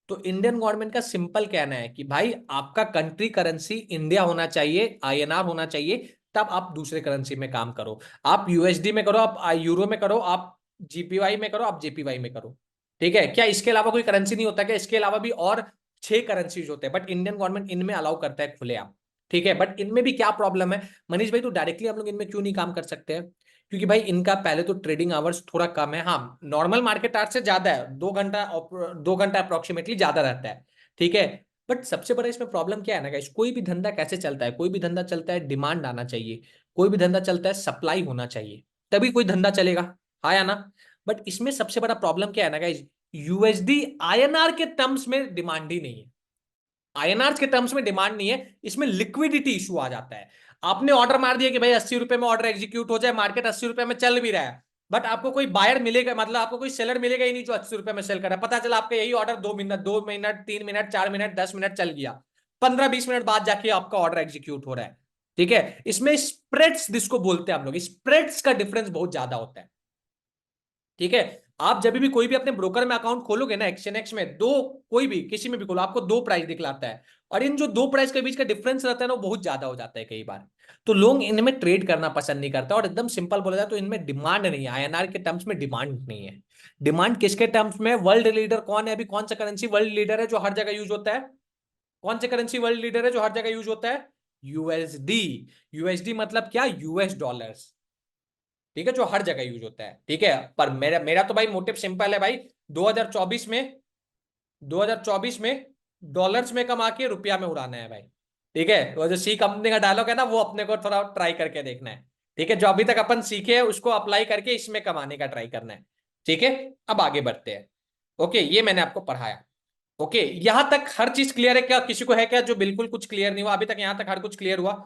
तो इंडियन गवर्नमेंट का सिंपल कहना है कि भाई आपका कंट्री करेंसी इंडिया होना चाहिए, आईएनआर होना चाहिए, तब आप दूसरे करेंसी में काम करो। आप यूएसडी में करो, आप यूरो में करो, आप जीपीवाई में करो, आप जेपीवाई में करो। ठीक है, क्या इसके अलावा कोई करेंसी नहीं होता? क्या इसके अलावा भी और छह करेंसीज होते हैं, बट इंडियन गवर्नमेंट इनमें अलाउ करता है खुलेआम। ठीक है, बट इनमें भी क्या प्रॉब्लम है मनीष भाई, तो डायरेक्टली हम लोग इनमें क्यों नहीं काम कर सकते हैं? क्योंकि भाई इनका पहले तो ट्रेडिंग आवर्स थोड़ा कम है, हाँ नॉर्मल मार्केट आवर्स से ज्यादा है, 2 घंटा, 2 घंटा अप्रोक्सीमेटली ज्यादा रहता है। ठीक है, बट सबसे बड़ा इसमें प्रॉब्लम क्या है ना गाइस, कोई भी धंधा कैसे चलता है? कोई भी धंधा चलता है, डिमांड आना चाहिए। कोई भी धंधा चलता है, सप्लाई होना चाहिए, तभी कोई धंधा चलेगा। हाँ या ना? बट इसमें सबसे बड़ा प्रॉब्लम क्या है ना गाइस, यूएसडी आईएनआर के टर्म्स में डिमांड ही नहीं है। आईएनआर के टर्म्स में डिमांड नहीं है, इसमें लिक्विडिटी इशू आ जाता है। आपने ऑर्डर मार दिया कि भाई 80 रुपए में ऑर्डर एग्जीक्यूट हो जाए, मार्केट 80 रुपए में चल भी रहा है, बट आपको कोई बायर मिलेगा, मतलब आपको कोई सेलर मिलेगा ही नहीं जो 80 रुपए में सेल कर रहा है। पता चला आपका यही order 2 minute, 2 minute, 3 minute, 4 minute, 10 minute चल गया, 15-20 मिनट बाद जाके आपका ऑर्डर एग्जीक्यूट हो रहा है। ठीक है, इसमें स्प्रेड्स जिसको बोलते हैं हम लोग, स्प्रेड्स का डिफरेंस बहुत ज्यादा होता है। ठीक है, आप जब भी कोई भी अपने ब्रोकर में अकाउंट खोलोगे ना, एक्सएनएक्स में, दो, कोई भी किसी में भी खोलो, आपको दो प्राइस दिखलाता है, और इन जो दो प्राइस के बीच का डिफरेंस रहता है ना, वो बहुत ज्यादा हो जाता है कई बार। तो लोग इनमें ट्रेड करना पसंद नहीं करता, और एकदम सिंपल बोला जाए तो इनमें डिमांड नहीं है, आईएनआर के टर्म्स में डिमांड नहीं है। डिमांड किसके टर्म्स में? वर्ल्ड लीडर कौन है? अभी कौन सा करेंसी वर्ल्ड लीडर है जो हर जगह यूज होता है? कौन सा करेंसी वर्ल्ड लीडर है जो हर जगह यूज होता है? यूएसडी। यूएसडी मतलब क्या? US dollars. ठीक है, जो हर जगह यूज होता है, ठीक है। पर मेरा मेरा तो भाई मोटिव सिंपल है भाई, 2024 में 2024 में डॉलर्स में कमा के रुपया में उड़ाना है भाई। ठीक है, वो जो सी कंपनी का डायलॉग है ना, वो अपने को थोड़ा ट्राई करके देखना है। ठीक है, जो अभी तक अपन सीखे हैं उसको अप्लाई करके इसमें कमाने का ट्राई करना है। ठीक है, अब आगे बढ़ते हैं। ओके, ये मैंने आपको पढ़ाया। ओके, यहां तक हर चीज क्लियर है क्या? किसी को है क्या जो बिल्कुल कुछ क्लियर नहीं हुआ अभी तक? यहां तक हर कुछ क्लियर हुआ?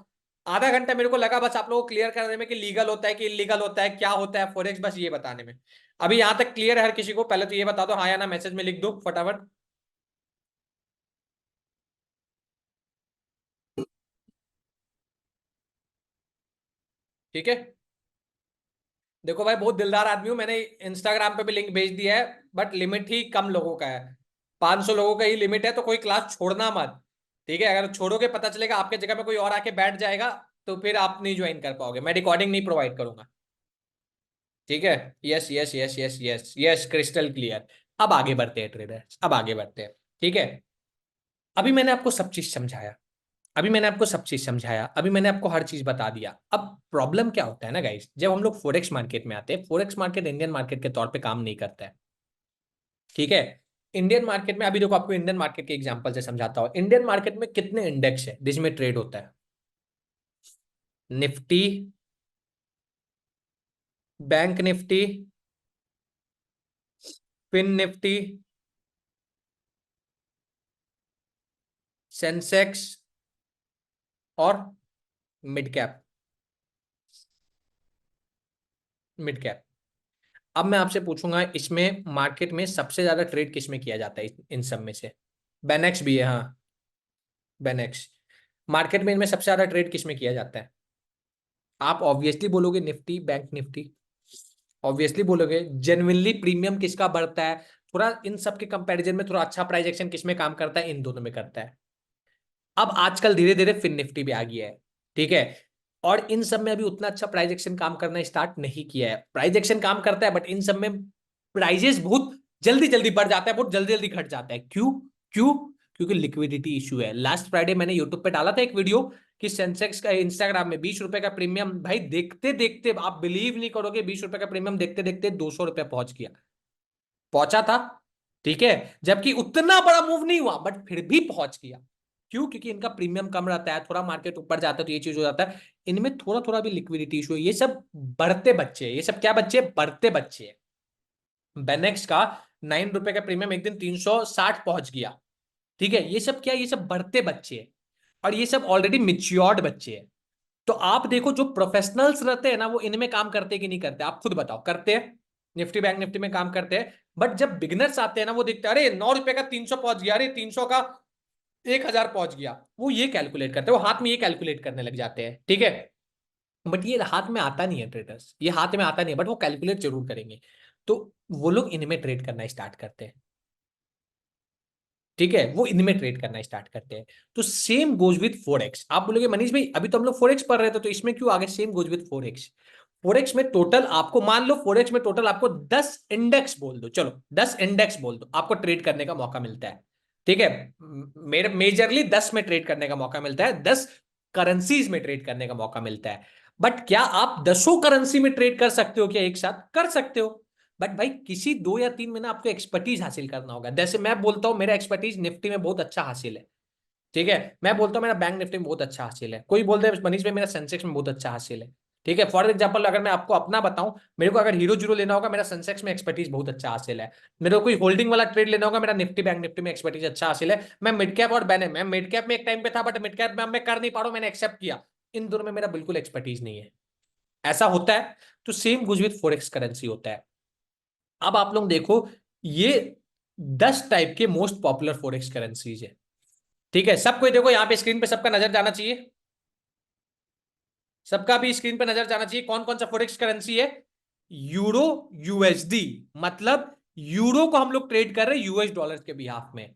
आधा घंटा मेरे को लगा बस आप लोगों को क्लियर करने में कि लीगल होता है कि इलीगल होता है, क्या होता है फॉरेक्स, बस ये बताने में। अभी यहां तक क्लियर है हर किसी को? पहले तो ये बता दो हाँ या ना, मैसेज में लिख दो फटाफट। ठीक है, देखो भाई बहुत दिलदार आदमी हूं, मैंने इंस्टाग्राम पे भी लिंक भेज दिया है, बट लिमिट ही कम लोगों का है, 500 लोगों का ही लिमिट है, तो कोई क्लास छोड़ना मत। ठीक है, अगर छोड़ोगे पता चलेगा आपके जगह पे कोई और आके बैठ जाएगा, तो फिर आप नहीं ज्वाइन कर पाओगे, मैं रिकॉर्डिंग नहीं प्रोवाइड करूंगा। ठीक है, yes yes yes yes yes yes, crystal clear. अब आगे बढ़ते हैं ट्रेडर्स, अब आगे बढ़ते हैं। ठीक है, अभी मैंने आपको सब चीज समझाया, अभी मैंने आपको सब चीज समझाया, अभी मैंने आपको हर चीज बता दिया। अब प्रॉब्लम क्या होता है ना गाइस, जब हम लोग फोरेक्स मार्केट में आते हैं, फोरेक्स मार्केट इंडियन मार्केट के तौर पे काम नहीं करता है। ठीक है, इंडियन मार्केट में, अभी देखो आपको इंडियन मार्केट के एग्जांपल से समझाता हूँ। इंडियन मार्केट में कितने इंडेक्स है जिसमें ट्रेड होता है? निफ्टी, बैंक निफ्टी, फिन निफ्टी, सेंसेक्स और मिड कैप, मिड कैप। अब मैं आपसे पूछूंगा इसमें मार्केट में सबसे ज्यादा ट्रेड किस में किया जाता है इन सब में से? बेनेक्स भी है, हाँ, बेनेक्स। मार्केट में इनमें सबसे ज्यादा ट्रेड किस में किया जाता है? आप ऑब्वियसली बोलोगे निफ्टी, बैंक निफ्टी, ऑब्वियसली बोलोगे। जेन्युइनली प्रीमियम किसका बढ़ता है? थोड़ा इन सब के कंपैरिजन में थोड़ा अच्छा प्राइस एक्शन किस में काम करता है? इन दोनों में करता है। अब आजकल धीरे धीरे फिन निफ्टी भी आ गया है। ठीक है, और इन सब में अभी उतना अच्छा प्राइस एक्शन काम करना स्टार्ट नहीं किया है। प्राइस एक्शन काम करता है बट इन सब में प्राइजेस बहुत जल्दी जल्दी बढ़ जाता है, बहुत जल्दी जल्दी घट जाता है। क्यों? क्यों? क्योंकि लिक्विडिटी इशू है। लास्ट फ्राइडे मैंने यूट्यूब पे डाला था एक वीडियो कि सेंसेक्स का इंस्टाग्राम में 20 रुपए का प्रीमियम, भाई देखते देखते आप बिलीव नहीं करोगे, 20 रुपए का प्रीमियम देखते देखते 200 रुपए पहुंच गया, पहुंचा था। ठीक है, जबकि उतना बड़ा मूव नहीं हुआ बट फिर भी पहुंच गया। क्यों? क्योंकि इनका प्रीमियम कम रहता है, थोड़ा मार्केट ऊपर जाता है तो ये चीज हो जाता है। इनमें थोड़ा थोड़ा भी लिक्विडिटी इशू है। ये सब बढ़ते बच्चे हैं, ये सब क्या बच्चे हैं? बढ़ते बच्चे हैं। बेनेक्स का 9 रुपए का प्रीमियम एक दिन 360 पहुंच गया। ठीक है, ये सब क्या है? ये सब बढ़ते बच्चे हैं, और ये सब ऑलरेडी मिच्योर्ड बच्चे हैं। तो आप देखो जो प्रोफेशनल्स रहते हैं ना, वो इनमें काम करते हैं कि नहीं करते? आप खुद बताओ, करते हैं? निफ्टी बैंक निफ्टी में काम करते हैं। बट जब बिगनर्स आते हैं ना, वो देखते हैं अरे 9 रुपए का 300 पहुंच गया, अरे 300 का 1000 पहुंच गया, वो ये कैलकुलेट करते हैं, वो हाथ में ये कैलकुलेट करने लग जाते हैं। ठीक है, बट ये हाथ में आता नहीं है ट्रेडर्स, ये हाथ में आता नहीं है, बट वो कैलकुलेट जरूर करेंगे। तो वो लोग इनमें ट्रेड करना स्टार्ट करते हैं। ठीक है, वो इनमें ट्रेड करना स्टार्ट करते हैं। तो सेम गोज विथ फोरेक्स। आप बोलोगे मनीष भाई अभी तो हम लोग फोरेक्स पढ़ रहे थे, तो इसमें क्यों आगे? Same goes with forex. Forex में टोटल आपको, मान लो फोरेक्स में टोटल आपको 10 इंडेक्स बोल दो, चलो 10 इंडेक्स बोल दो, आपको ट्रेड करने का मौका मिलता है। ठीक है, मेरे मेजरली 10 में ट्रेड करने का मौका मिलता है, 10 करेंसीज में ट्रेड करने का मौका मिलता है। बट क्या आप 10 करेंसी में ट्रेड कर सकते हो क्या एक साथ? कर सकते हो, बट भाई किसी 2 या 3 में ना आपको एक्सपर्टीज हासिल करना होगा। जैसे मैं बोलता हूँ मेरा एक्सपर्टीज निफ्टी में बहुत अच्छा हासिल है। ठीक है, मैं बोलता हूँ मेरा बैंक निफ्टी में बहुत अच्छा हासिल है, कोई बोलते हैं मनीष भाई मेरा सेंसेक्स में बहुत अच्छा हासिल है। ठीक है, फॉर एग्जाम्पल अगर मैं आपको अपना बताऊं, मेरे को अगर हीरो जीरो लेना होगा, मेरा सेंसेक्स में एक्सपर्टीज बहुत अच्छा हासिल है। मेरे को कोई होल्डिंग वाला ट्रेड लेना होगा, मेरा निफ्टी बैंक निफ्टी में एक्सपर्टीज अच्छा हासिल है। मैं मिड कैप और बैन, मैं मिड कैप में एक टाइम पे था, बट मिड कैप में अब मैं कर नहीं पा रहा हूं, मैंने एक्सेप्ट किया। इन दोनों में मेरा बिल्कुल एक्सपर्टीज नहीं है। ऐसा होता है। तो सेम गुज विथ फॉरेक्स करेंसी होता है। अब आप लोग देखो, ये 10 टाइप के मोस्ट पॉपुलर फॉरेक्स करेंसीज है। ठीक है, सबको देखो यहाँ पे स्क्रीन पे सबका नजर जाना चाहिए, सबका भी स्क्रीन पे नजर जाना चाहिए। कौन कौन सा फॉरेक्स करेंसी है? यूरो, यूएसडी, मतलब यूरो को हम लोग ट्रेड कर रहे हैं यूएस डॉलर के बिहाफ में।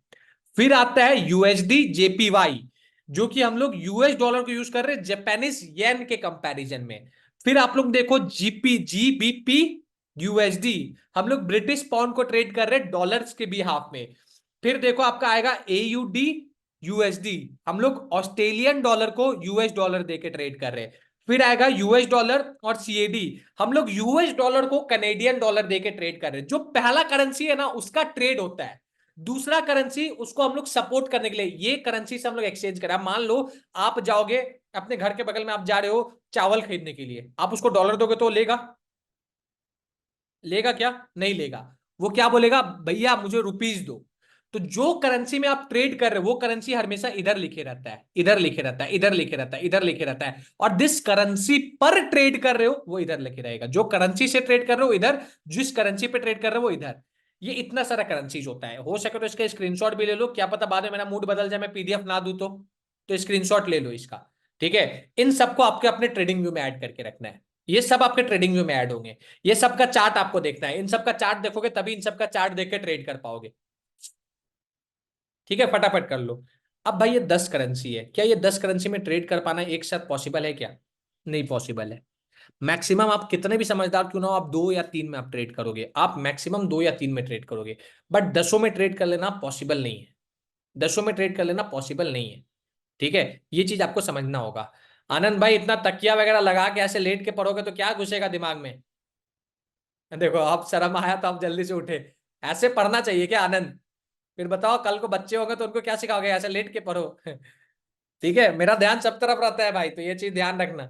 फिर आता है यूएसडी जेपीवाई, जो कि हम लोग यूएस डॉलर को यूज कर रहे हैं जापानीज येन के कंपैरिजन में। फिर आप लोग देखो जीपी, जीबीपी यूएसडी, हम लोग ब्रिटिश पाउंड को ट्रेड कर रहे हैं डॉलर्स के बिहाफ में। फिर देखो आपका आएगा एयूडी यूएसडी, हम लोग ऑस्ट्रेलियन डॉलर को यूएस डॉलर देके ट्रेड कर रहे हैं। फिर आएगा यूएस डॉलर और सीएडी। हम लोग यूएस डॉलर को कनेडियन डॉलर देके ट्रेड कर रहे हैं। जो पहला करेंसी है ना उसका ट्रेड होता है, दूसरा करेंसी उसको हम लोग सपोर्ट करने के लिए ये करेंसी से हम लोग एक्सचेंज करें। मान लो आप जाओगे अपने घर के बगल में, आप जा रहे हो चावल खरीदने के लिए, आप उसको डॉलर दोगे तो लेगा? लेगा क्या? नहीं लेगा। वो क्या बोलेगा, भैया मुझे रुपीज दो। तो जो करेंसी में आप ट्रेड कर रहे हो वो करेंसी हमेशा इधर लिखे रहता है, इधर लिखे रहता है, इधर लिखे रहता है, इधर लिखे रहता है। और जिस करेंसी पर ट्रेड कर रहे हो वो इधर लिखे रहेगा। जो करेंसी से ट्रेड कर रहे हो इधर, जिस करेंसी पे ट्रेड कर रहे हो वो इधर। ये इतना सारा करेंसीज होता है। हो सके तो इसका स्क्रीनशॉट भी ले लो, क्या पता बाद में मेरा मूड बदल जाए, मैं पीडीएफ ना दूं तो स्क्रीनशॉट ले लो इसका। ठीक है, इन सबको आपके अपने ट्रेडिंग व्यू में ऐड करके रखना है। ये सब आपके ट्रेडिंग व्यू में ऐड होंगे। ये सब का चार्ट आपको देखना है, इन सब का चार्ट देखोगे तभी इन सब का चार्ट देख के ट्रेड कर पाओगे। ठीक है, फटाफट कर लो। अब भाई ये 10 करेंसी है, क्या ये 10 करेंसी में ट्रेड कर पाना एक साथ पॉसिबल है क्या? नहीं पॉसिबल है। मैक्सिमम आप कितने भी समझदार क्यों ना हो, आप 2 या 3 में आप ट्रेड करोगे, आप मैक्सिमम 2 या 3 में ट्रेड करोगे। बट 10 में ट्रेड कर लेना पॉसिबल नहीं है। 10 में ट्रेड कर लेना पॉसिबल नहीं है। ठीक है, ये चीज आपको समझना होगा। आनंद भाई इतना तकिया वगैरह लगा के ऐसे लेट के पढ़ोगे तो क्या घुसेगा दिमाग में? देखो आप शर्म आया तो आप जल्दी से उठे। ऐसे पढ़ना चाहिए क्या आनंद? फिर बताओ कल को बच्चे होंगे तो उनको क्या सिखाओगे, ऐसे लेट के पढ़ो? ठीक है, मेरा ध्यान सब तरफ रहता है भाई, तो ये चीज ध्यान रखना।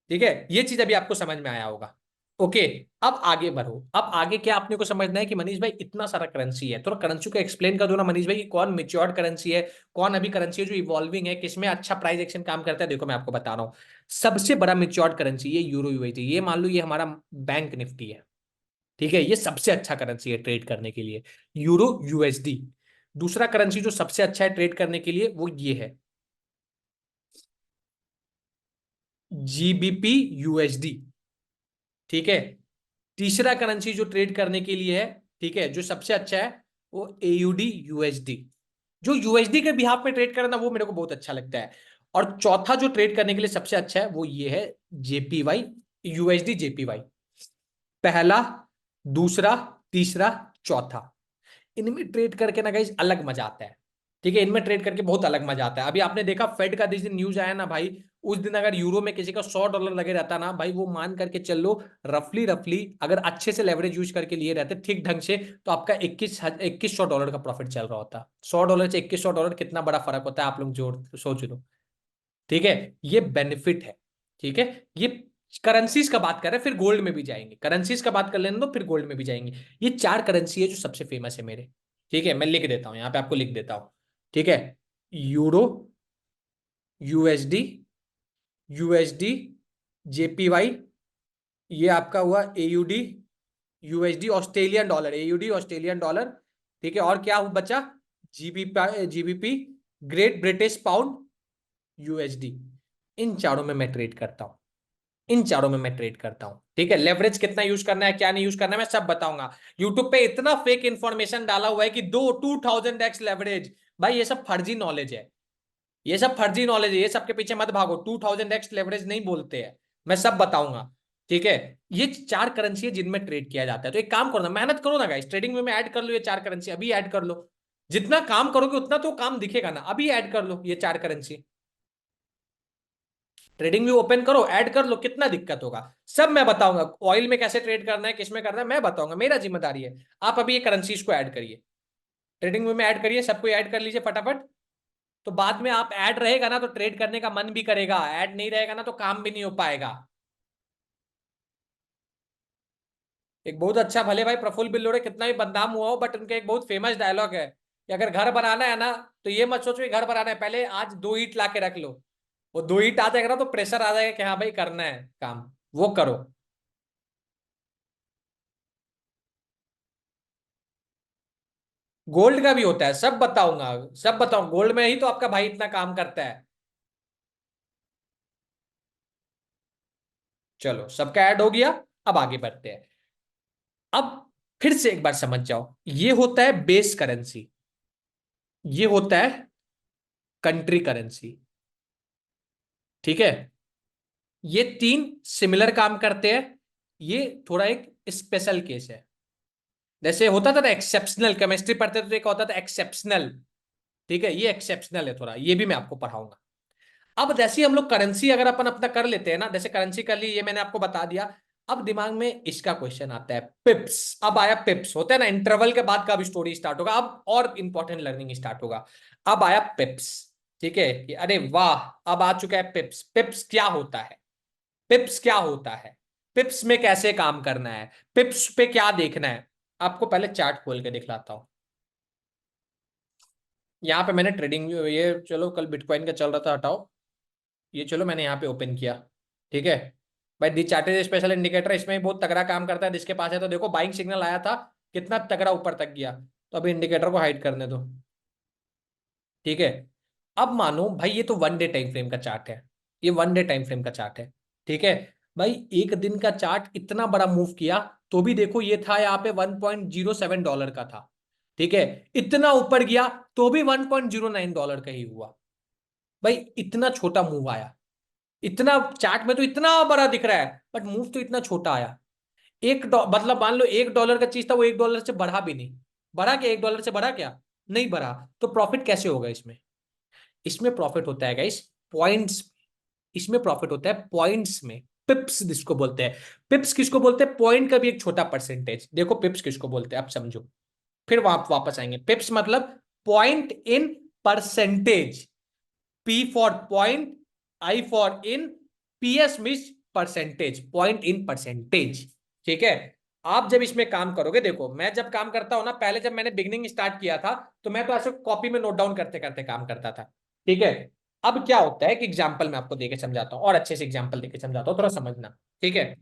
ठीक है, ये चीज अभी आपको समझ में आया होगा। ओके, अब आगे बढ़ो। अब आगे क्या आपने को समझना है कि मनीष भाई इतना सारा करेंसी है, तो करेंसी को एक्सप्लेन कर दो ना मनीष भाई कि कौन मेच्योर्ड करेंसी है, कौन अभी करेंसी है जो इवॉल्विंग है, किसमें अच्छा प्राइस एक्शन काम करता है। देखो मैं आपको बता रहा हूँ, सबसे बड़ा मेच्योर्ड करेंसी ये यूरो यूएसडी। ये मान लो ये हमारा बैंक निफ्टी है। ठीक है, ये सबसे अच्छा करेंसी है ट्रेड करने के लिए, यूरो यूएसडी। दूसरा करेंसी जो सबसे अच्छा है ट्रेड करने के लिए वो ये है, जीबीपी यूएसडी। ठीक है, तीसरा करेंसी जो ट्रेड करने के लिए है, ठीक है, जो सबसे अच्छा है वो एयूडी यूएसडी। जो यूएसडी के बिहाफ में ट्रेड करना वो मेरे को बहुत अच्छा लगता है। और चौथा जो ट्रेड करने के लिए सबसे अच्छा है वो ये है, जेपीवाई यूएसडी जेपीवाई। पहला, दूसरा, तीसरा, चौथा, इनमें ट्रेड करके ना गाइस अलग मजा आता है। ठीक है, इनमें ट्रेड करके बहुत अलग मजा आता है। अभी आपने देखा फेड का जिस दिन न्यूज आया ना भाई, उस दिन अगर यूरो में किसी का $100 लगे रहता ना भाई, वो मान करके चल लो, रफली रफली अगर अच्छे से लेवरेज यूज करके लिए रहते ठीक ढंग से, तो आपका 2100 डॉलर का प्रॉफिट चल रहा होता। $100 से $2100 कितना बड़ा फर्क होता है, आप लोग जोड़ सोच लो। ठीक है, ये बेनिफिट है। ठीक है, ये करेंसीज का बात कर रहे हैं, फिर गोल्ड में भी जाएंगे। करेंसीज का बात कर लेने दो, फिर गोल्ड में भी जाएंगे। ये 4 करेंसी है जो सबसे फेमस है मेरे। ठीक है, मैं लिख देता हूं यहां पे, आपको लिख देता हूं। ठीक है, यूरो यूएसडी, यूएसडी जेपीवाई, ये आपका हुआ AUD USD Australian dollar, AUD Australian dollar. ठीक है, और क्या बचा, GBP, GBP great British pound USD. इन चारों में मैं ट्रेड करता हूं, इन चारों में मैं ट्रेड करता हूं। ठीक है, लेवरेज कितना यूज करना है, क्या नहीं यूज करना है, मैं सब बताऊंगा। यूट्यूब पे इतना फेक इंफॉर्मेशन डाला हुआ है कि 2000x लेवरेज, भाई ये सब फर्जी नॉलेज है। ये सब फर्जी नॉलेज है, ये सब के पीछे मत भागो। 2000x लेवरेज नहीं बोलते हैं, मैं सब बताऊंगा। ठीक है, ये 4 करेंसी है जिनमें ट्रेड किया जाता है। तो एक काम करो ना, मेहनत करो ना गाइस, ट्रेडिंग में ऐड कर लो ये 4 करेंसी, अभी ऐड कर लो। जितना काम करोगे उतना तो काम दिखेगा ना, अभी ऐड कर लो ये 4 करेंसी। ट्रेडिंग व्यू ओपन करो, ऐड कर लो, कितना दिक्कत होगा। सब मैं बताऊंगा, ऑयल में कैसे ट्रेड करना है, किसमें करना है मैं बताऊंगा, मेरा जिम्मेदारी है। आप अभी ये करेंसीज को ऐड करिए, ट्रेडिंग व्यू में ऐड करिए, सबको ऐड कर लीजिए फटाफट। तो बाद में आप ऐड रहेगा ना तो ट्रेड करने का मन भी करेगा, ऐड नहीं रहेगा ना तो काम भी नहीं हो पाएगा। एक बहुत अच्छा, भले भाई प्रफुल्ल बिल्लोड़े कितना भी बदनाम हुआ हो, बट उनका एक बहुत फेमस डायलॉग है कि अगर घर बनाना है ना तो ये मत सोचो कि घर बनाना है, पहले आज 2 ईंट ला के रख लो। वो 2 ईंट आ जाएगा ना तो प्रेशर आ जाएगा कि हाँ भाई करना है काम, वो करो। गोल्ड का भी होता है, सब बताऊंगा, सब बताऊंगा। गोल्ड में ही तो आपका भाई इतना काम करता है। चलो सबका ऐड हो गया, अब आगे बढ़ते हैं। अब फिर से एक बार समझ जाओ, ये होता है बेस करेंसी, ये होता है कंट्री करेंसी। ठीक है, ये 3 सिमिलर काम करते हैं। ये थोड़ा एक स्पेशल केस है। जैसे होता था ना एक्सेप्शनल, केमिस्ट्री पढ़ते थे तो एक होता था एक्सेप्शनल। ठीक है, ये एक्सेप्शनल है थोड़ा, ये भी मैं आपको पढ़ाऊंगा। अब जैसे ही हम लोग करेंसी अगर अपन अपना कर लेते हैं ना, जैसे करेंसी कर ली, ये मैंने आपको बता दिया। अब दिमाग में इसका क्वेश्चन आता है, पिप्स। अब आया पिप्स, होता है ना इंटरवल के बाद का भी स्टोरी स्टार्ट होगा, अब और इंपॉर्टेंट लर्निंग स्टार्ट होगा। अब आया पिप्स। ठीक है कि अरे वाह, अब आ चुका है पिप्स। पिप्स क्या होता है? पिप्स क्या होता है? पिप्स में कैसे काम करना है? पिप्स पे क्या देखना है? आपको पहले चार्ट खोल के दिखलाता हूं। यहाँ पे मैंने ट्रेडिंग, ये चलो कल बिटकॉइन का चल रहा था, हटाओ। ये चलो मैंने यहाँ पे ओपन किया। ठीक है भाई, दी चार्टेड स्पेशल इंडिकेटर इसमें भी बहुत तगड़ा काम करता है, जिसके पास है तो देखो बाइंग सिग्नल आया था, कितना तगड़ा ऊपर तक गया। तो अभी इंडिकेटर को हाइड करने दो। ठीक है, अब मानो भाई ये तो वन डे टाइम फ्रेम का चार्ट है, ये वन डे टाइम फ्रेम का चार्ट है। ठीक है भाई, एक दिन का चार्ट इतना बड़ा मूव किया, तो भी देखो ये था यहाँ पे $1.07 का था। ठीक है, इतना ऊपर गया तो भी $1.09 का ही हुआ। भाई इतना छोटा मूव आया, इतना चार्ट में तो इतना बड़ा दिख रहा है, बट मूव तो इतना छोटा आया। मतलब मान लो $1 का चीज था, वो $1 से बढ़ा भी नहीं। बढ़ा क्या? $1 से बढ़ा क्या? नहीं बढ़ा। तो प्रॉफिट कैसे होगा इसमें? इसमें प्रॉफिट होता है गाइस पॉइंट्स। इसमें प्रॉफिट होता है पॉइंट्स में। पिप्स जिसको बोलते हैं। पिप्स किसको बोलते हैं? पॉइंट का भी एक छोटा परसेंटेज। देखो पिप्स किसको बोलते हैं, आप समझो। फिर वापस आएंगे। पिप्स मतलब point in percentage. P for point, I for in, PS means percentage, point in percentage. ठीक है, आप जब इसमें काम करोगे, देखो मैं जब काम करता हूं ना, पहले जब मैंने बिगनिंग स्टार्ट किया था, तो मैं तो ऐसे कॉपी में नोट डाउन करते करते काम करता था। ठीक है, अब क्या होता है कि एग्जाम्पल मैं आपको देके समझाता हूँ, और अच्छे से एग्जाम्पल देके समझाता हूँ, थोड़ा समझना। ठीक है,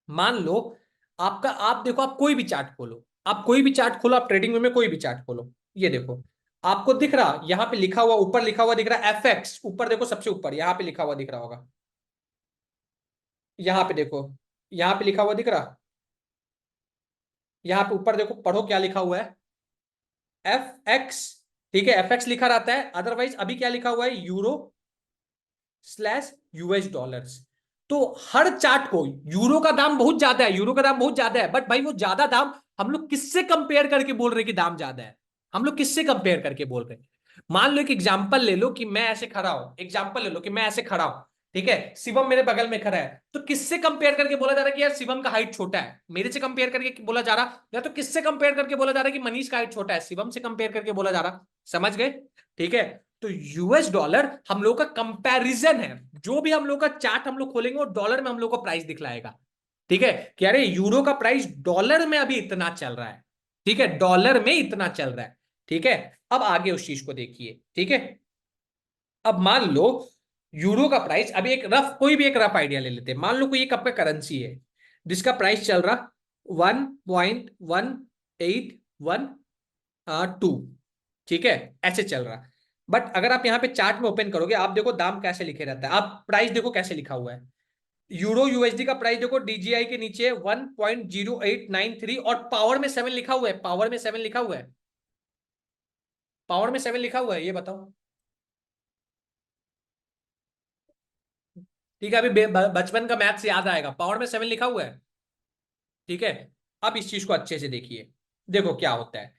मान लो आपका, आप देखो, आप कोई भी चार्ट खोलो, आप कोई भी चार्ट खोलो, आप ट्रेडिंग में कोई भी चार्ट खोलो, ये देखो, आपको दिख रहा यहां पे लिखा हुआ, ऊपर लिखा हुआ दिख रहा है एफएक्स, ऊपर देखो सबसे ऊपर यहां पे लिखा हुआ दिख रहा होगा। यहां पे देखो, यहां पे लिखा हुआ दिख रहा, यहां पे ऊपर देखो, पढ़ो क्या लिखा हुआ है, एफ एक्स। ठीक है, एफ एक्स लिखा रहता है, अदरवाइज अभी क्या लिखा हुआ है, यूरो स्लैश यूएस डॉलर्स। तो हर चार्ट को, यूरो का दाम बहुत ज्यादा है, यूरो का दाम बहुत ज्यादा है, बट भाई वो ज्यादा दाम हम लोग किससे कंपेयर करके बोल रहे हैं कि दाम ज्यादा है? हम लोग किससे कंपेयर करके बोल रहे हैं? मान लो एक एग्जांपल ले लो कि मैं ऐसे खड़ा हूं, एग्जांपल ले लो कि मैं ऐसे खड़ा हूं। ठीक है, शिवम मेरे बगल में खड़ा है, तो किससे कंपेयर करके बोला जा रहा है कि यार शिवम का हाइट छोटा है? मेरे से कंपेयर करके बोला जा रहा, या तो किससे कंपेयर करके बोला जा रहा है कि मनीष का हाइट छोटा है? शिवम से कंपेयर करके बोला जा रहा। समझ गए? ठीक है, तो यूएस डॉलर हम लोग का कंपैरिजन है। जो भी हम लोग का चार्ट हम लोग खोलेंगे, वो डॉलर में हम लोग को प्राइस दिखलाएगा। ठीक है, कि अरे यूरो का प्राइस डॉलर में अभी इतना चल रहा है। ठीक है, डॉलर में इतना चल रहा है। ठीक है, अब आगे उस चीज को देखिए। ठीक है, अब मान लो यूरो का प्राइस, अभी एक रफ, कोई भी एक रफ आइडिया ले लेते हैं। मान लो कोई एक आपका करेंसी है जिसका प्राइस चल रहा 1.1812। ठीक है, ऐसे चल रहा। बट अगर आप यहाँ पे चार्ट में ओपन करोगे, आप देखो दाम कैसे लिखे रहता है, आप प्राइस देखो कैसे लिखा हुआ है। यूरो यूएसडी का प्राइस देखो, डीजीआई के नीचे 1.0893, और पावर में 7 लिखा हुआ है, पावर में 7 लिखा हुआ है, पावर में 7 लिखा हुआ है, ये बताओ। ठीक है, अभी बचपन का मैथ्स याद आएगा, पावर में 7 लिखा हुआ है। ठीक है, अब इस चीज को अच्छे से देखिए। देखो क्या होता है,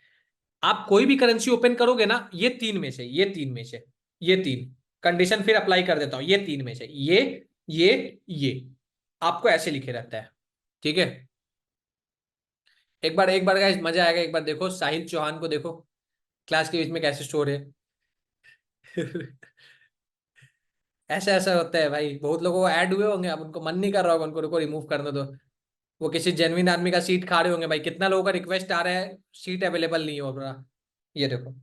आप कोई भी करेंसी ओपन करोगे ना, ये तीन में से, ये तीन में से, ये तीन कंडीशन फिर अप्लाई कर देता हूं, ये तीन में से, ये आपको ऐसे लिखे रहता है। ठीक है, एक बार गाइस मजा आएगा, एक बार देखो साहिल चौहान को, देखो क्लास के बीच में कैसे स्टोर है। ऐसा ऐसा होता है भाई, बहुत लोगों को ऐड हुए होंगे, अब उनको मन नहीं कर रहा होगा, उनको रुको रिमूव करने दो। वो किसी जेन्युइन आदमी का सीट खा रहे होंगे भाई, कितना लोगों का रिक्वेस्ट आ रहा है, सीट अवेलेबल नहीं हो रहा। ये देखो,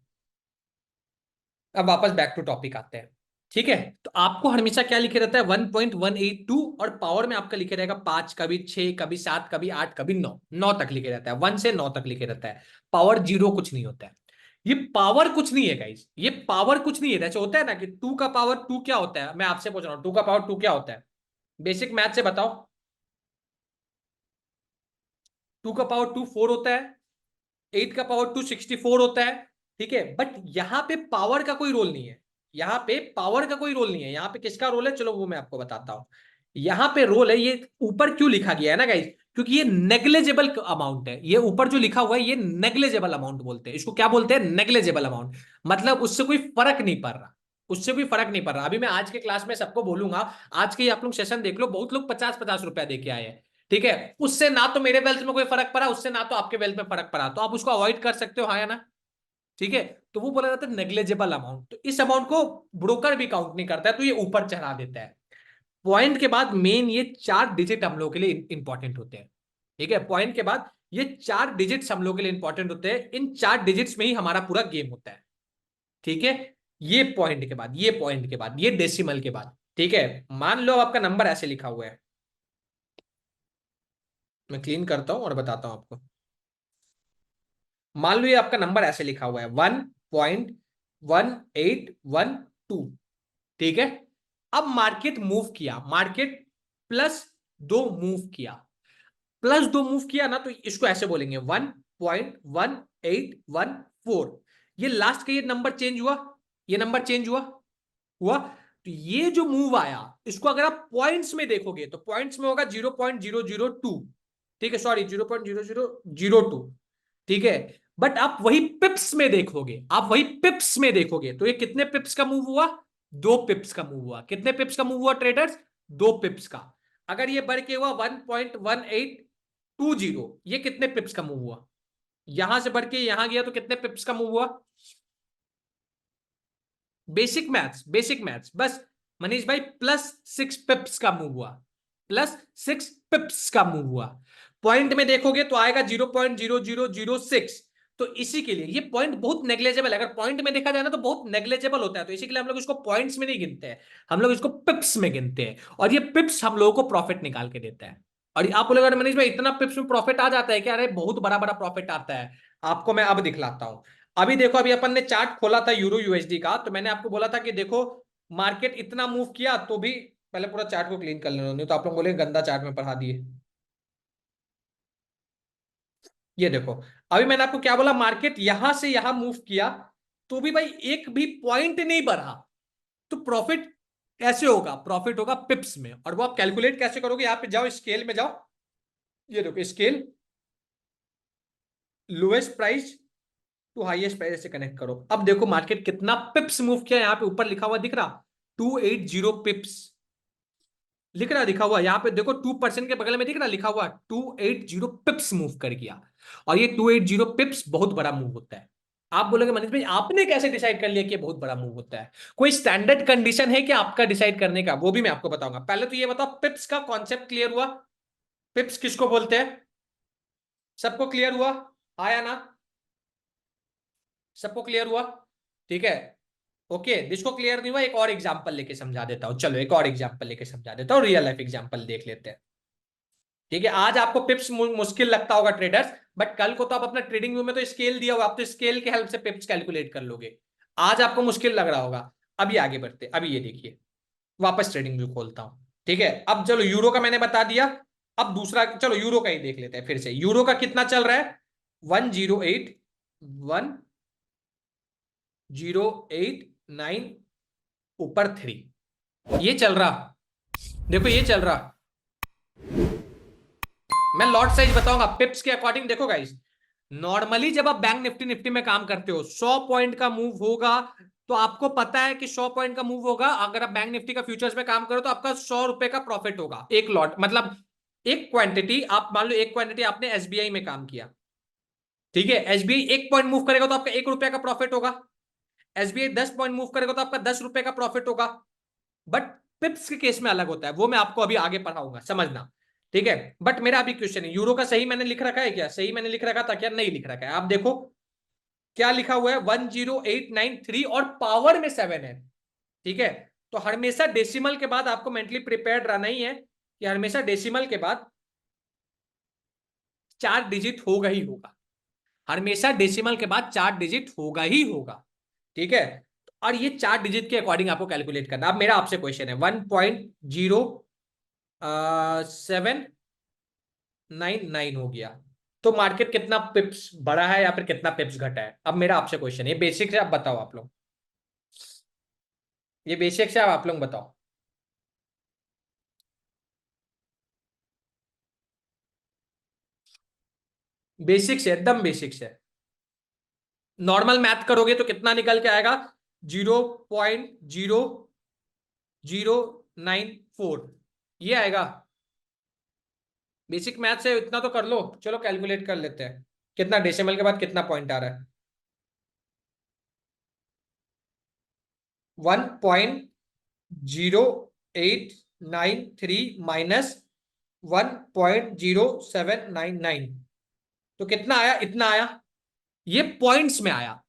अब वापस बैक टू टॉपिक आते हैं। ठीक है, तो आपको हमेशा क्या लिखे रहता है, 1.182, और पावर में आपका लिखे रहेगा 5, कभी 6, कभी 7, कभी 8, कभी 9, 9 तक लिखे रहता है, 1 से 9 तक लिखे रहता है। पावर जीरो कुछ नहीं होता है। ये पावर कुछ नहीं है गाइस, ये पावर कुछ नहीं है। जैसे होता है ना कि 2 का पावर 2 क्या होता है, मैं आपसे पूछ रहा हूँ 2 का पावर 2 क्या होता है? बेसिक मैथ से बताओ। 2 का पावर 2 4 होता है, 8 का पावर 2 64 होता है। ठीक है, बट यहां पे पावर का कोई रोल नहीं है, यहां पे पावर का कोई रोल नहीं है। यहां पे किसका रोल है, चलो वो मैं आपको बताता हूं। यहां पे रोल है, ये ऊपर क्यों लिखा गया है ना गाइस, क्योंकि ये नेग्लेजेबल अमाउंट है। ये ऊपर जो लिखा हुआ है, ये नेग्लेजेबल अमाउंट बोलते हैं इसको। क्या बोलते हैं? Negligible amount. मतलब उससे कोई फर्क नहीं पड़ रहा, उससे कोई फर्क नहीं पड़ रहा। अभी मैं आज के क्लास में सबको बोलूंगा, आज के ही आप लोग सेशन देख लो, बहुत लोग 50-50 रुपया दे के आए हैं, ठीक है। उससे ना तो मेरे वेल्थ में कोई फर्क पड़ा, उससे ना तो आपके वेल्थ में फर्क पड़ा, तो आप उसको अवॉइड कर सकते हो, हाँ या ना, ठीक है। तो वो बोला जाता है नेग्लेजेबल अमाउंट, तो इस अमाउंट को ब्रोकर भी काउंट नहीं करता है, तो ये ऊपर चढ़ा देता है। पॉइंट के बाद मेन ये 4 डिजिट हम लोग के लिए इंपॉर्टेंट होते हैं, ठीक है। पॉइंट के बाद ये 4 डिजिट्स हम लोग के लिए इंपॉर्टेंट होते हैं, इन 4 डिजिट्स में ही हमारा पूरा गेम होता है, ठीक है। ये पॉइंट के बाद, ये पॉइंट के बाद, ये डेसिमल के बाद, ठीक है। मान लो आपका नंबर ऐसे लिखा हुआ है, मैं क्लीन करता हूं और बताता हूं आपको। मान लो ये आपका नंबर ऐसे लिखा हुआ है 1.1812, ठीक है। अब मार्केट मूव किया, मार्केट +2 मूव किया, +2 मूव किया ना, तो इसको ऐसे बोलेंगे 1.1814। ये लास्ट का ये नंबर चेंज हुआ, ये नंबर चेंज हुआ, हुआ। तो ये जो मूव आया, इसको अगर आप पॉइंट्स में देखोगे तो पॉइंट्स में होगा 0.002, ठीक है, सॉरी 0.0002, ठीक है। बट आप वही पिप्स में देखोगे, आप वही पिप्स में देखोगे, तो ये कितने पिप्स का मूव हुआ? 2 पिप्स का मूव हुआ। कितने पिप्स का मूव हुआ ट्रेडर्स? 2 पिप्स का। अगर ये बढ़ के हुआ 1.1820, ये कितने पिप्स का मूव हुआ? यहां से बढ़ के यहां गया तो कितने पिप्स का मूव हुआ? बेसिक मैथ्स, बेसिक मैथ्स बस। मनीष भाई +6 पिप्स का मूव हुआ, +6 पिप्स का मूव हुआ। पॉइंट में देखोगे तो आएगा 0.0006। तो इसी के लिए ये पॉइंट बहुत नेग्लेजेबल है, अगर पॉइंट में देखा जाए ना तो बहुत नेग्लेजेबल होता है, तो इसी के लिए हम लोग इसको पॉइंट्स में नहीं गिनते हैं, हम लोग इसको पिप्स में गिनते हैं, और ये पिप्स हम लोगों को प्रॉफिट निकाल के देता है। और आप बोले मनीष भाई इतना पिप्स में प्रॉफिट आ जाता है क्या? अरे बहुत बड़ा बड़ा प्रॉफिट आता है, आपको मैं अब दिखलाता हूं। अभी देखो, अभी अपन ने चार्ट खोला था यूरो यूएसडी का, तो मैंने आपको बोला था कि देखो मार्केट इतना मूव किया तो भी, पहले पूरा चार्ट को क्लीन कर लेना, नहीं तो आप लोग बोले गंदा चार्ट में पढ़ा दिए। ये देखो, अभी मैंने आपको क्या बोला, मार्केट यहां से यहां मूव किया तो भी भाई एक भी पॉइंट नहीं बढ़ा, तो प्रॉफिट कैसे होगा? प्रॉफिट होगा पिप्स में। और वो आप कैलकुलेट कैसे करोगे? यहां पे जाओ, स्केल में जाओ, ये देखो scale, lowest price to highest price से कनेक्ट करो। अब देखो मार्केट कितना पिप्स मूव किया, यहां पे ऊपर लिखा हुआ दिख रहा, 280 पिप्स लिख रहा, दिखा हुआ यहाँ पे देखो, 2% के बगल में दिख रहा, लिखा हुआ 280 पिप्स मूव कर गया। और ये 280 पिप्स बहुत बड़ा मूव होता है। आप बोलोगे मनीष भाई आपने कैसे डिसाइड कर लिया कि ये बहुत बड़ा मूव होता है? कोई स्टैंडर्ड कंडीशन है कि आपका डिसाइड करने का? वो भी मैं आपको बताऊंगा। पहले तो ये बताओ, पिप्स का कॉन्सेप्ट क्लियर हुआ? पिप्स किसको बोलते हैं? सबको क्लियर हुआ? आया ना? सबको क्लियर हुआ? ठीक है, ओके। जिसको क्लियर नहीं हुआ, एक और एग्जांपल लेके समझा देता हूं। चलो एक और एग्जांपल लेके समझा देता हूं, रियल लाइफ एग्जांपल देख लेते हैं, ठीक है। आज आपको पिप्स मुश्किल लगता होगा ट्रेडर्स, बट कल को तो आप अपना ट्रेडिंग व्यू में तो स्केल दिया होगा, आप तो स्केल के हेल्प से पिप्स कैलकुलेट कर लोगे। आज आपको मुश्किल लग रहा होगा। अभी आगे बढ़ते, अभी ये देखिए, वापस ट्रेडिंग व्यू खोलता हूं, ठीक है। अब चलो यूरो का मैंने बता दिया, अब दूसरा चलो यूरो का ही देख लेते हैं फिर से। यूरो का कितना चल रहा है? 108, 108 9 ऊपर 3, ये चल रहा, देखो ये चल रहा। मैं लॉट साइज बताऊंगा पिप्स के अकॉर्डिंग। देखो गाइस, नॉर्मली जब आप बैंक निफ्टी निफ्टी में काम करते हो, 100 पॉइंट का मूव होगा, तो आपको पता है कि 100 पॉइंट का मूव होगा। अगर आप बैंक निफ्टी का फ्यूचर्स में काम करो तो आपका 100 रुपए का प्रॉफिट होगा, एक लॉट मतलब एक क्वांटिटी। आप मान लो एक क्वांटिटी आपने एसबीआई में काम किया, ठीक है। एसबीआई 1 पॉइंट मूव करेगा तो आपका 1 रुपए का प्रॉफिट होगा। एसबीआई 10 पॉइंट मूव करेगा तो आपका 10 रुपए का प्रॉफिट होगा। बट पिप्स के केस में अलग होता है, वो मैं आपको अभी आगे पढ़ाऊंगा, समझना, ठीक है। बट मेरा अभी क्वेश्चन है, यूरो का सही मैंने लिख रखा है क्या? सही मैंने लिख रखा था क्या? नहीं लिख रखा है। आप देखो क्या लिखा हुआ है, 10893 और पावर में 7 है, ठीक है। तो हमेशा डेसिमल के बाद आपको मेंटली प्रिपेयर्ड रहना ही है कि हमेशा डेसिमल के बाद 4 डिजिट होगा ही होगा, हमेशा डेसिमल के बाद 4 डिजिट होगा ही होगा, ठीक है। और ये 4 डिजिट के अकॉर्डिंग आपको कैलकुलेट करना। अब मेरा आपसे क्वेश्चन है, 1.079 हो गया, तो मार्केट कितना पिप्स बढ़ा है या फिर कितना पिप्स घटा है? अब मेरा आपसे क्वेश्चन है, बेसिक से आप बताओ, आप लोग ये बेसिक से आप लोग बताओ। बेसिक से, एकदम बेसिक से, नॉर्मल मैथ करोगे तो कितना निकल के आएगा? 0.0094 ये आएगा। बेसिक मैथ से इतना तो कर लो, चलो कैलकुलेट कर लेते हैं कितना डेसिमल के बाद कितना पॉइंट आ रहा है। 1.0893 माइनस 1.0799, तो कितना आया, इतना आया। ये पॉइंट्स में आया।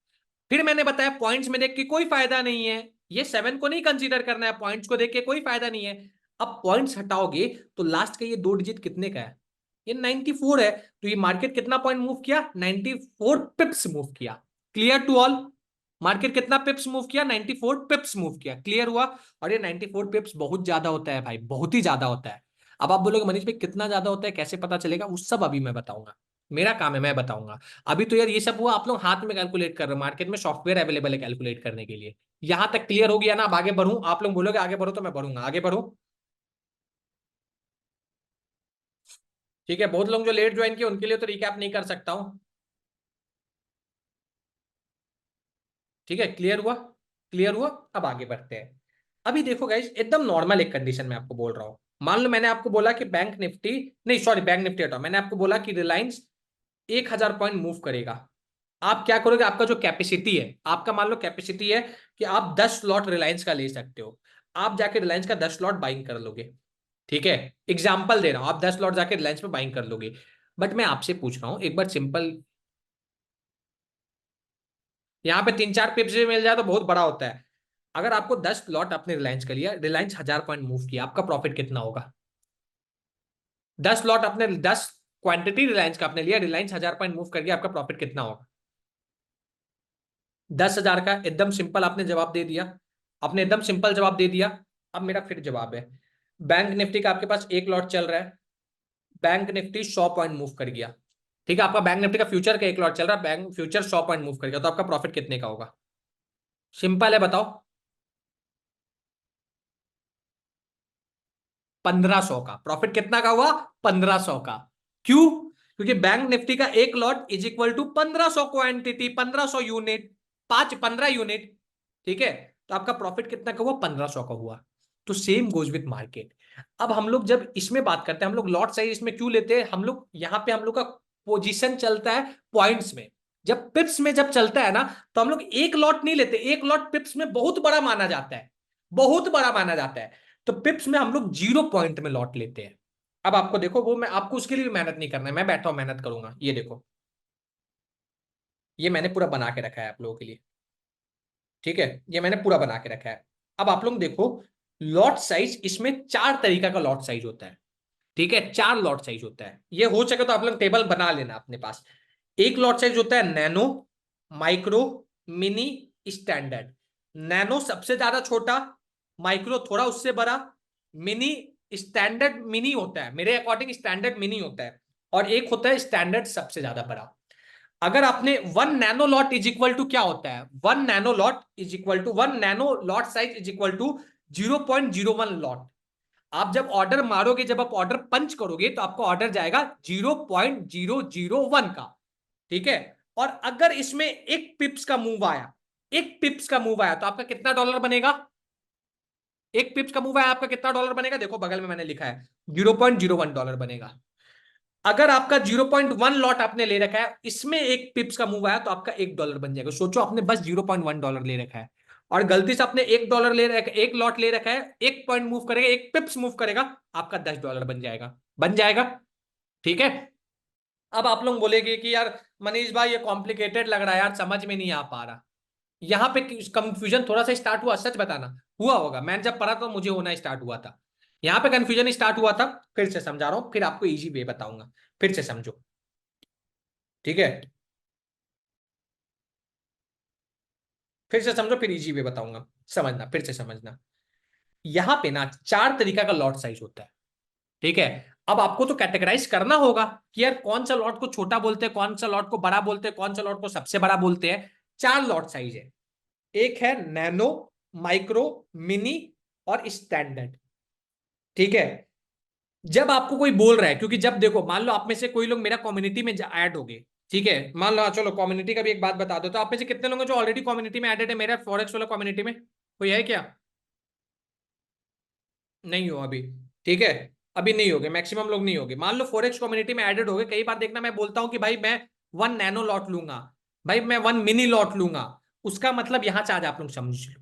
फिर मैंने बताया पॉइंट्स में देख के कोई फायदा नहीं है, ये 7 को नहीं कंसीडर करना है, पॉइंट्स को देख के कोई फायदा नहीं है। अब पॉइंट्स हटाओगे तो लास्ट का ये दो डिजिट कितने का है, ये 94 है। तो ये मार्केट कितना पॉइंट मूव किया, 94 पिप्स मूव किया। क्लियर टू ऑल, मार्केट कितना पिप्स मूव किया, 94 पिप्स मूव किया। क्लियर हुआ। और ये 94 पिप्स बहुत ज्यादा होता है भाई, बहुत ही ज्यादा होता है। अब आप बोलोगे मनीष भाई कितना ज्यादा होता है, कैसे पता चलेगा, उस सब अभी मैं बताऊंगा, मेरा काम है, मैं बताऊंगा। अभी तो यार ये सब हुआ, आप लोग हाथ में कैलकुलेट कर रहे हो, मार्केट में सॉफ्टवेयर अवेलेबल है कैलकुलेट करने के लिए। यहां तक क्लियर हो गया ना, अब आगे बढ़ूं, आप लोग बोलोगे आगे बढ़ो तो मैं बढ़ूंगा, आगे बढ़ो। ठीक है, बहुत लोग जो लेट ज्वाइन किए उनके लिए तो रिकैप नहीं कर सकता हूं। ठीक है, क्लियर हुआ, क्लियर हुआ। अब आगे बढ़ते हैं। अभी देखो गाइस, एकदम नॉर्मल एक कंडीशन में आपको बोल रहा हूं। मान लो मैंने आपको बोला कि बैंक निफ्टी, नहीं सॉरी बैंक निफ्टी हटाओ, मैंने आपको बोला कि रिलायंस 1000 पॉइंट मूव करेगा। आप क्या करोगे, आपका जो कैपेसिटी है, आपका मान लो कैपेसिटी है कि आप 10 लॉट रिलायंस का ले सकते हो। आप जाके रिलायंस का 10 लॉट बाइंग कर लोगे। ठीक है, एग्जाम्पल दे रहा हूं, आप 10 लॉट जाके रिलायंस में बाइंग कर लोगे। बट मैं आपसे पूछ रहा हूं एक बार सिंपल, यहां पे 3-4 पिप्स भी मिल जाए तो बहुत बड़ा होता है। अगर आपको 10 लॉट आपने रिलायंस का लिया, रिलायंस 1000 पॉइंट मूव किया, आपका प्रॉफिट कितना होगा। 10 लॉट आपने, 10 क्वांटिटी रिलायंस का आपने लिया, रिलायंस 1000 पॉइंट मूव कर गया, आपका प्रॉफिट कितना होगा। 10,000 का। एकदम सिंपल आपने जवाब दे दिया, आपने एकदम सिंपल जवाब दे दिया। अब मेरा फिर जवाब है, बैंक निफ्टी का आपके पास एक लॉट चल रहा है, बैंक निफ्टी 100 पॉइंट मूव कर गया। ठीक है, आपका बैंक निफ्टी का फ्यूचर का एक लॉट चल रहा है, बैंक फ्यूचर 100 पॉइंट मूव कर गया, तो आपका प्रॉफिट कितने का होगा। सिंपल है, बताओ। 1500 का प्रॉफिट, कितना का हुआ, 1500 का। क्यों, क्योंकि बैंक निफ्टी का एक lot is equal to 1500 quantity, 1500 unit, 15 unit. ठीक है, तो आपका प्रॉफिट कितना का हुआ, 1500 का हुआ। तो सेम गोज विथ मार्केट। अब हम लोग जब इसमें बात करते हैं, हम लोग लॉट साइज इसमें क्यों लेते हैं, हम लोग यहां पे हम लोग का पोजीशन चलता है पॉइंट्स में। जब पिप्स में जब चलता है ना, तो हम लोग एक लॉट नहीं लेते, एक लॉट पिप्स में बहुत बड़ा माना जाता है, बहुत बड़ा माना जाता है। तो पिप्स में हम लोग 0 पॉइंट में लॉट लेते हैं। अब आपको देखो, वो मैं आपको उसके लिए भी मेहनत नहीं करना है, मैं बैठा हूं मेहनत करूंगा। ये देखो, ये मैंने पूरा बना के रखा है आप लोगों के लिए। ठीक है, ये मैंने पूरा बना के रखा है। अब आप लोग देखो, लॉट साइज इसमें 4 तरीका का लॉट साइज होता है। ठीक है, 4 लॉट साइज होता है, ये हो सके तो आप लोग टेबल बना लेना अपने पास। एक लॉट साइज होता है nano, micro, mini, standard. Nano सबसे ज्यादा छोटा, माइक्रो थोड़ा उससे बड़ा, मिनी, स्टैंडर्ड मिनी होता है, मेरे अकॉर्डिंग स्टैंडर्ड मिनी होता है, और एक होता है स्टैंडर्ड सबसे ज्यादा बड़ा। अगर आपने 1 nano lot is equal to, क्या होता है 1 nano lot is equal to, 1 nano lot size is equal to 0.01 lot. आप जब ऑर्डर मारोगे, जब आप ऑर्डर पंच करोगे, तो आपका ऑर्डर जाएगा 0.001 का। ठीक है, और अगर इसमें एक पिप्स का मूव आया, एक पिप्स का मूव आया, तो आपका कितना डॉलर बनेगा, एक पिप्स का मूव आया आपका कितना डॉलर बनेगा, देखो बगल में मैंने लिखा है, $0.01 बनेगा। अगर आपका 0.1 लॉट आपने ले रखा है, इसमें एक पिप्स का मूव आया, तो आपका $1 बन जाएगा। सोचो आपने बस $0.1 ले रखा है, और गलती से आपने $1 ले रखा, एक लॉट ले रखा है, एक पॉइंट मूव करेगा, एक पिप्स मूव करेगा, आपका $10 बन जाएगा, बन जाएगा। ठीक है। अब आप लोग बोलेंगे कि यार मनीष भाई ये कॉम्प्लिकेटेड लग रहा है यार, समझ में नहीं आ पा रहा। यहां पे कंफ्यूजन थोड़ा सा स्टार्ट हुआ, सच बताना, हुआ होगा, मैंने जब पढ़ा तो मुझे होना स्टार्ट हुआ था। यहां पे कंफ्यूजन स्टार्ट हुआ था, फिर से समझा रहा हूं, फिर आपको इजी वे बताऊंगा, फिर से समझो। ठीक है, फिर से समझो, फिर इजी वे बताऊंगा, समझना, फिर से समझना। यहां पे ना 4 तरीका का लॉट साइज होता है। ठीक है, अब आपको तो कैटेगराइज करना होगा कि यार कौन सा लॉट को छोटा बोलते हैं, कौन सा लॉट को बड़ा बोलते हैं, कौन सा लॉट को सबसे बड़ा बोलते हैं। 4 लॉट साइज है, एक है नैनो, माइक्रो, मिनी और स्टैंडर्ड। ठीक है, जब आपको कोई बोल रहा है, क्योंकि जब देखो मान लो आप में से कोई लोग मेरा कम्युनिटी में ऐड हो गए, ठीक है, मान लो, चलो कम्युनिटी का भी एक बात बता दो, तो आप में से कितने लोग हैं जो ऑलरेडी कम्युनिटी में एडेड है, मेरा फॉरेक्स वाला कम्युनिटी में कोई है क्या? नहीं हो अभी? ठीक है, अभी नहीं होगे, मैक्सिमम लोग नहीं होगे। मान लो फॉरेक्स कम्युनिटी में एडेड हो गए। कई बार देखना मैं बोलता हूं कि भाई मैं 1 नैनो लॉट लूंगा, भाई मैं 1 मिनी लॉट लूंगा, उसका मतलब यहां से आज आप लोग समझ लो।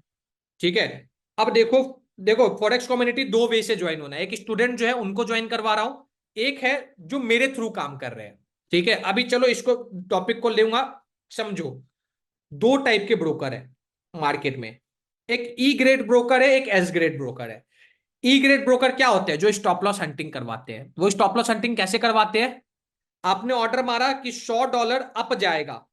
ठीक है, अब देखो, देखो फॉरेक्स कम्युनिटी दो वे से ज्वाइन होना है। एक स्टूडेंट जो है उनको ज्वाइन करवा रहा हूं, एक है जो मेरे थ्रू काम कर रहे हैं। ठीक है, अभी चलो इसको, टॉपिक को लूंगा, समझो। दो टाइप के ब्रोकर है मार्केट में, एक ई ग्रेड ब्रोकर है, एक एस ग्रेड ब्रोकर है। ई ग्रेड ब्रोकर क्या होते हैं? जो स्टॉप लॉस हंटिंग करवाते हैं। वो स्टॉप लॉस हंटिंग कैसे करवाते हैं? आपने ऑर्डर मारा कि $100 अप जाएगा,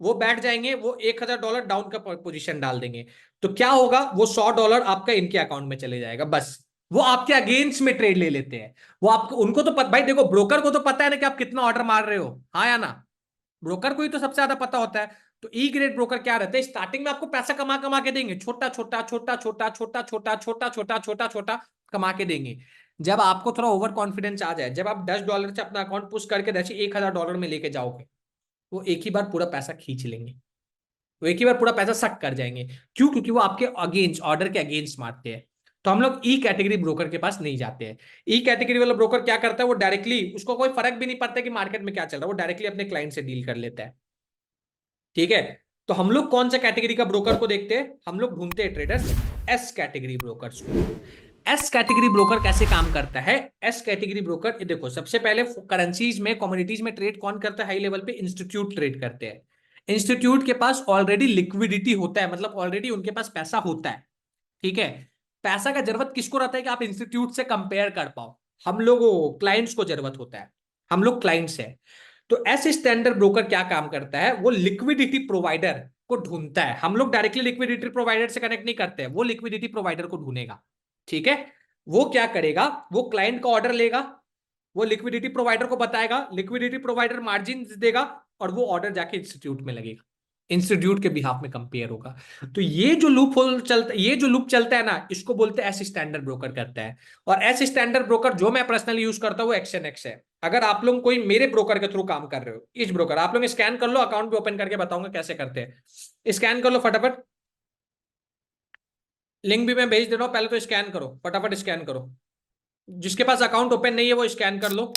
वो बैठ जाएंगे, वो $1000 डाउन का पोजीशन डाल देंगे। तो क्या होगा? वो $100 आपका इनके अकाउंट में चले जाएगा, बस। वो आपके अगेंस्ट में ट्रेड ले लेते हैं। वो आपको, उनको तो भाई देखो, ब्रोकर को तो पता है ना कि आप कितना ऑर्डर मार रहे हो, हाँ या ना? ब्रोकर को ही तो सबसे ज्यादा पता होता है। तो ई ग्रेड ब्रोकर क्या रहता है, स्टार्टिंग में आपको पैसा कमा कमा के देंगे, छोटा छोटा छोटा छोटा छोटा छोटा छोटा छोटा छोटा छोटा कमा के देंगे। जब आपको थोड़ा ओवर कॉन्फिडेंस आ जाए, जब आप $10 से अपना अकाउंट पुश करके जैसे $1000 में लेके जाओगे, वो एक ही बार पूरा पैसा खींच लेंगे। वो एक ही बार पूरा पैसा सक कर जाएंगे। क्यों? क्योंकि वो आपके अगेंस्ट, ऑर्डर के अगेंस्ट मारते हैं। तो हम लोग ई कैटेगरी ब्रोकर के पास नहीं जाते हैं। ई कैटेगरी वाला ब्रोकर क्या करता है? वो डायरेक्टली, उसको कोई फर्क भी नहीं पड़ता कि मार्केट में क्या चल रहा है, वो डायरेक्टली अपने क्लाइंट से डील कर लेता है। ठीक है, तो हम लोग कौन सा कैटेगरी का ब्रोकर को देखते हैं? हम लोग ढूंढते हैं ट्रेडर्स एस कैटेगरी ब्रोकर्स को। एस कैटेगरी ब्रोकर कैसे काम करता है? एस कैटेगरी ब्रोकर, ये देखो, सबसे पहले करेंसीज में, कमोडिटीज में ट्रेड कौन करता है हाई लेवल पे? इंस्टीट्यूट ट्रेड करते हैं। इंस्टीट्यूट के पास ऑलरेडी लिक्विडिटी होता है, मतलब ऑलरेडी उनके पास पैसा होता है। ठीक है, पैसा का जरूरत किसको रहता है कि आप इंस्टीट्यूट से कंपेयर कर पाओ? हम लोगों क्लाइंट्स को जरूरत होता है, हम लोग क्लाइंट्स है। तो ऐसे स्टैंडर्ड ब्रोकर क्या काम करता है? वो लिक्विडिटी प्रोवाइडर को ढूंढता है। हम लोग डायरेक्टली लिक्विडिटी प्रोवाइडर से कनेक्ट नहीं करते हैं, वो लिक्विडिटी प्रोवाइडर को ढूंढेगा। ठीक है, वो क्या करेगा? वो क्लाइंट का ऑर्डर लेगा, वो लिक्विडिटी प्रोवाइडर को बताएगा, लिक्विडिटी प्रोवाइडर मार्जिन देगा, और वो ऑर्डर जाके इंस्टीट्यूट में लगेगा, इंस्टीट्यूट के बिहाफ में कंपेयर होगा। तो ये जो लूप होल चलता, ये जो लूप चलता है ना, इसको बोलते हैं एस स्टैंडर्ड ब्रोकर करता है। और एस स्टैंडर्ड ब्रोकर जो मैं पर्सनली यूज करता हूँ वो एक्शन एक्स है। अगर आप लोग कोई मेरे ब्रोकर के थ्रू काम कर रहे हो, इस ब्रोकर, आप लोग स्कैन कर लो, अकाउंट भी ओपन करके बताऊंगा कैसे करते हैं। स्कैन कर लो फटाफट, लिंक भी मैं भेज दे रहा हूं, पहले तो स्कैन करो, फटाफट स्कैन करो। जिसके पास अकाउंट ओपन नहीं है वो स्कैन कर लो।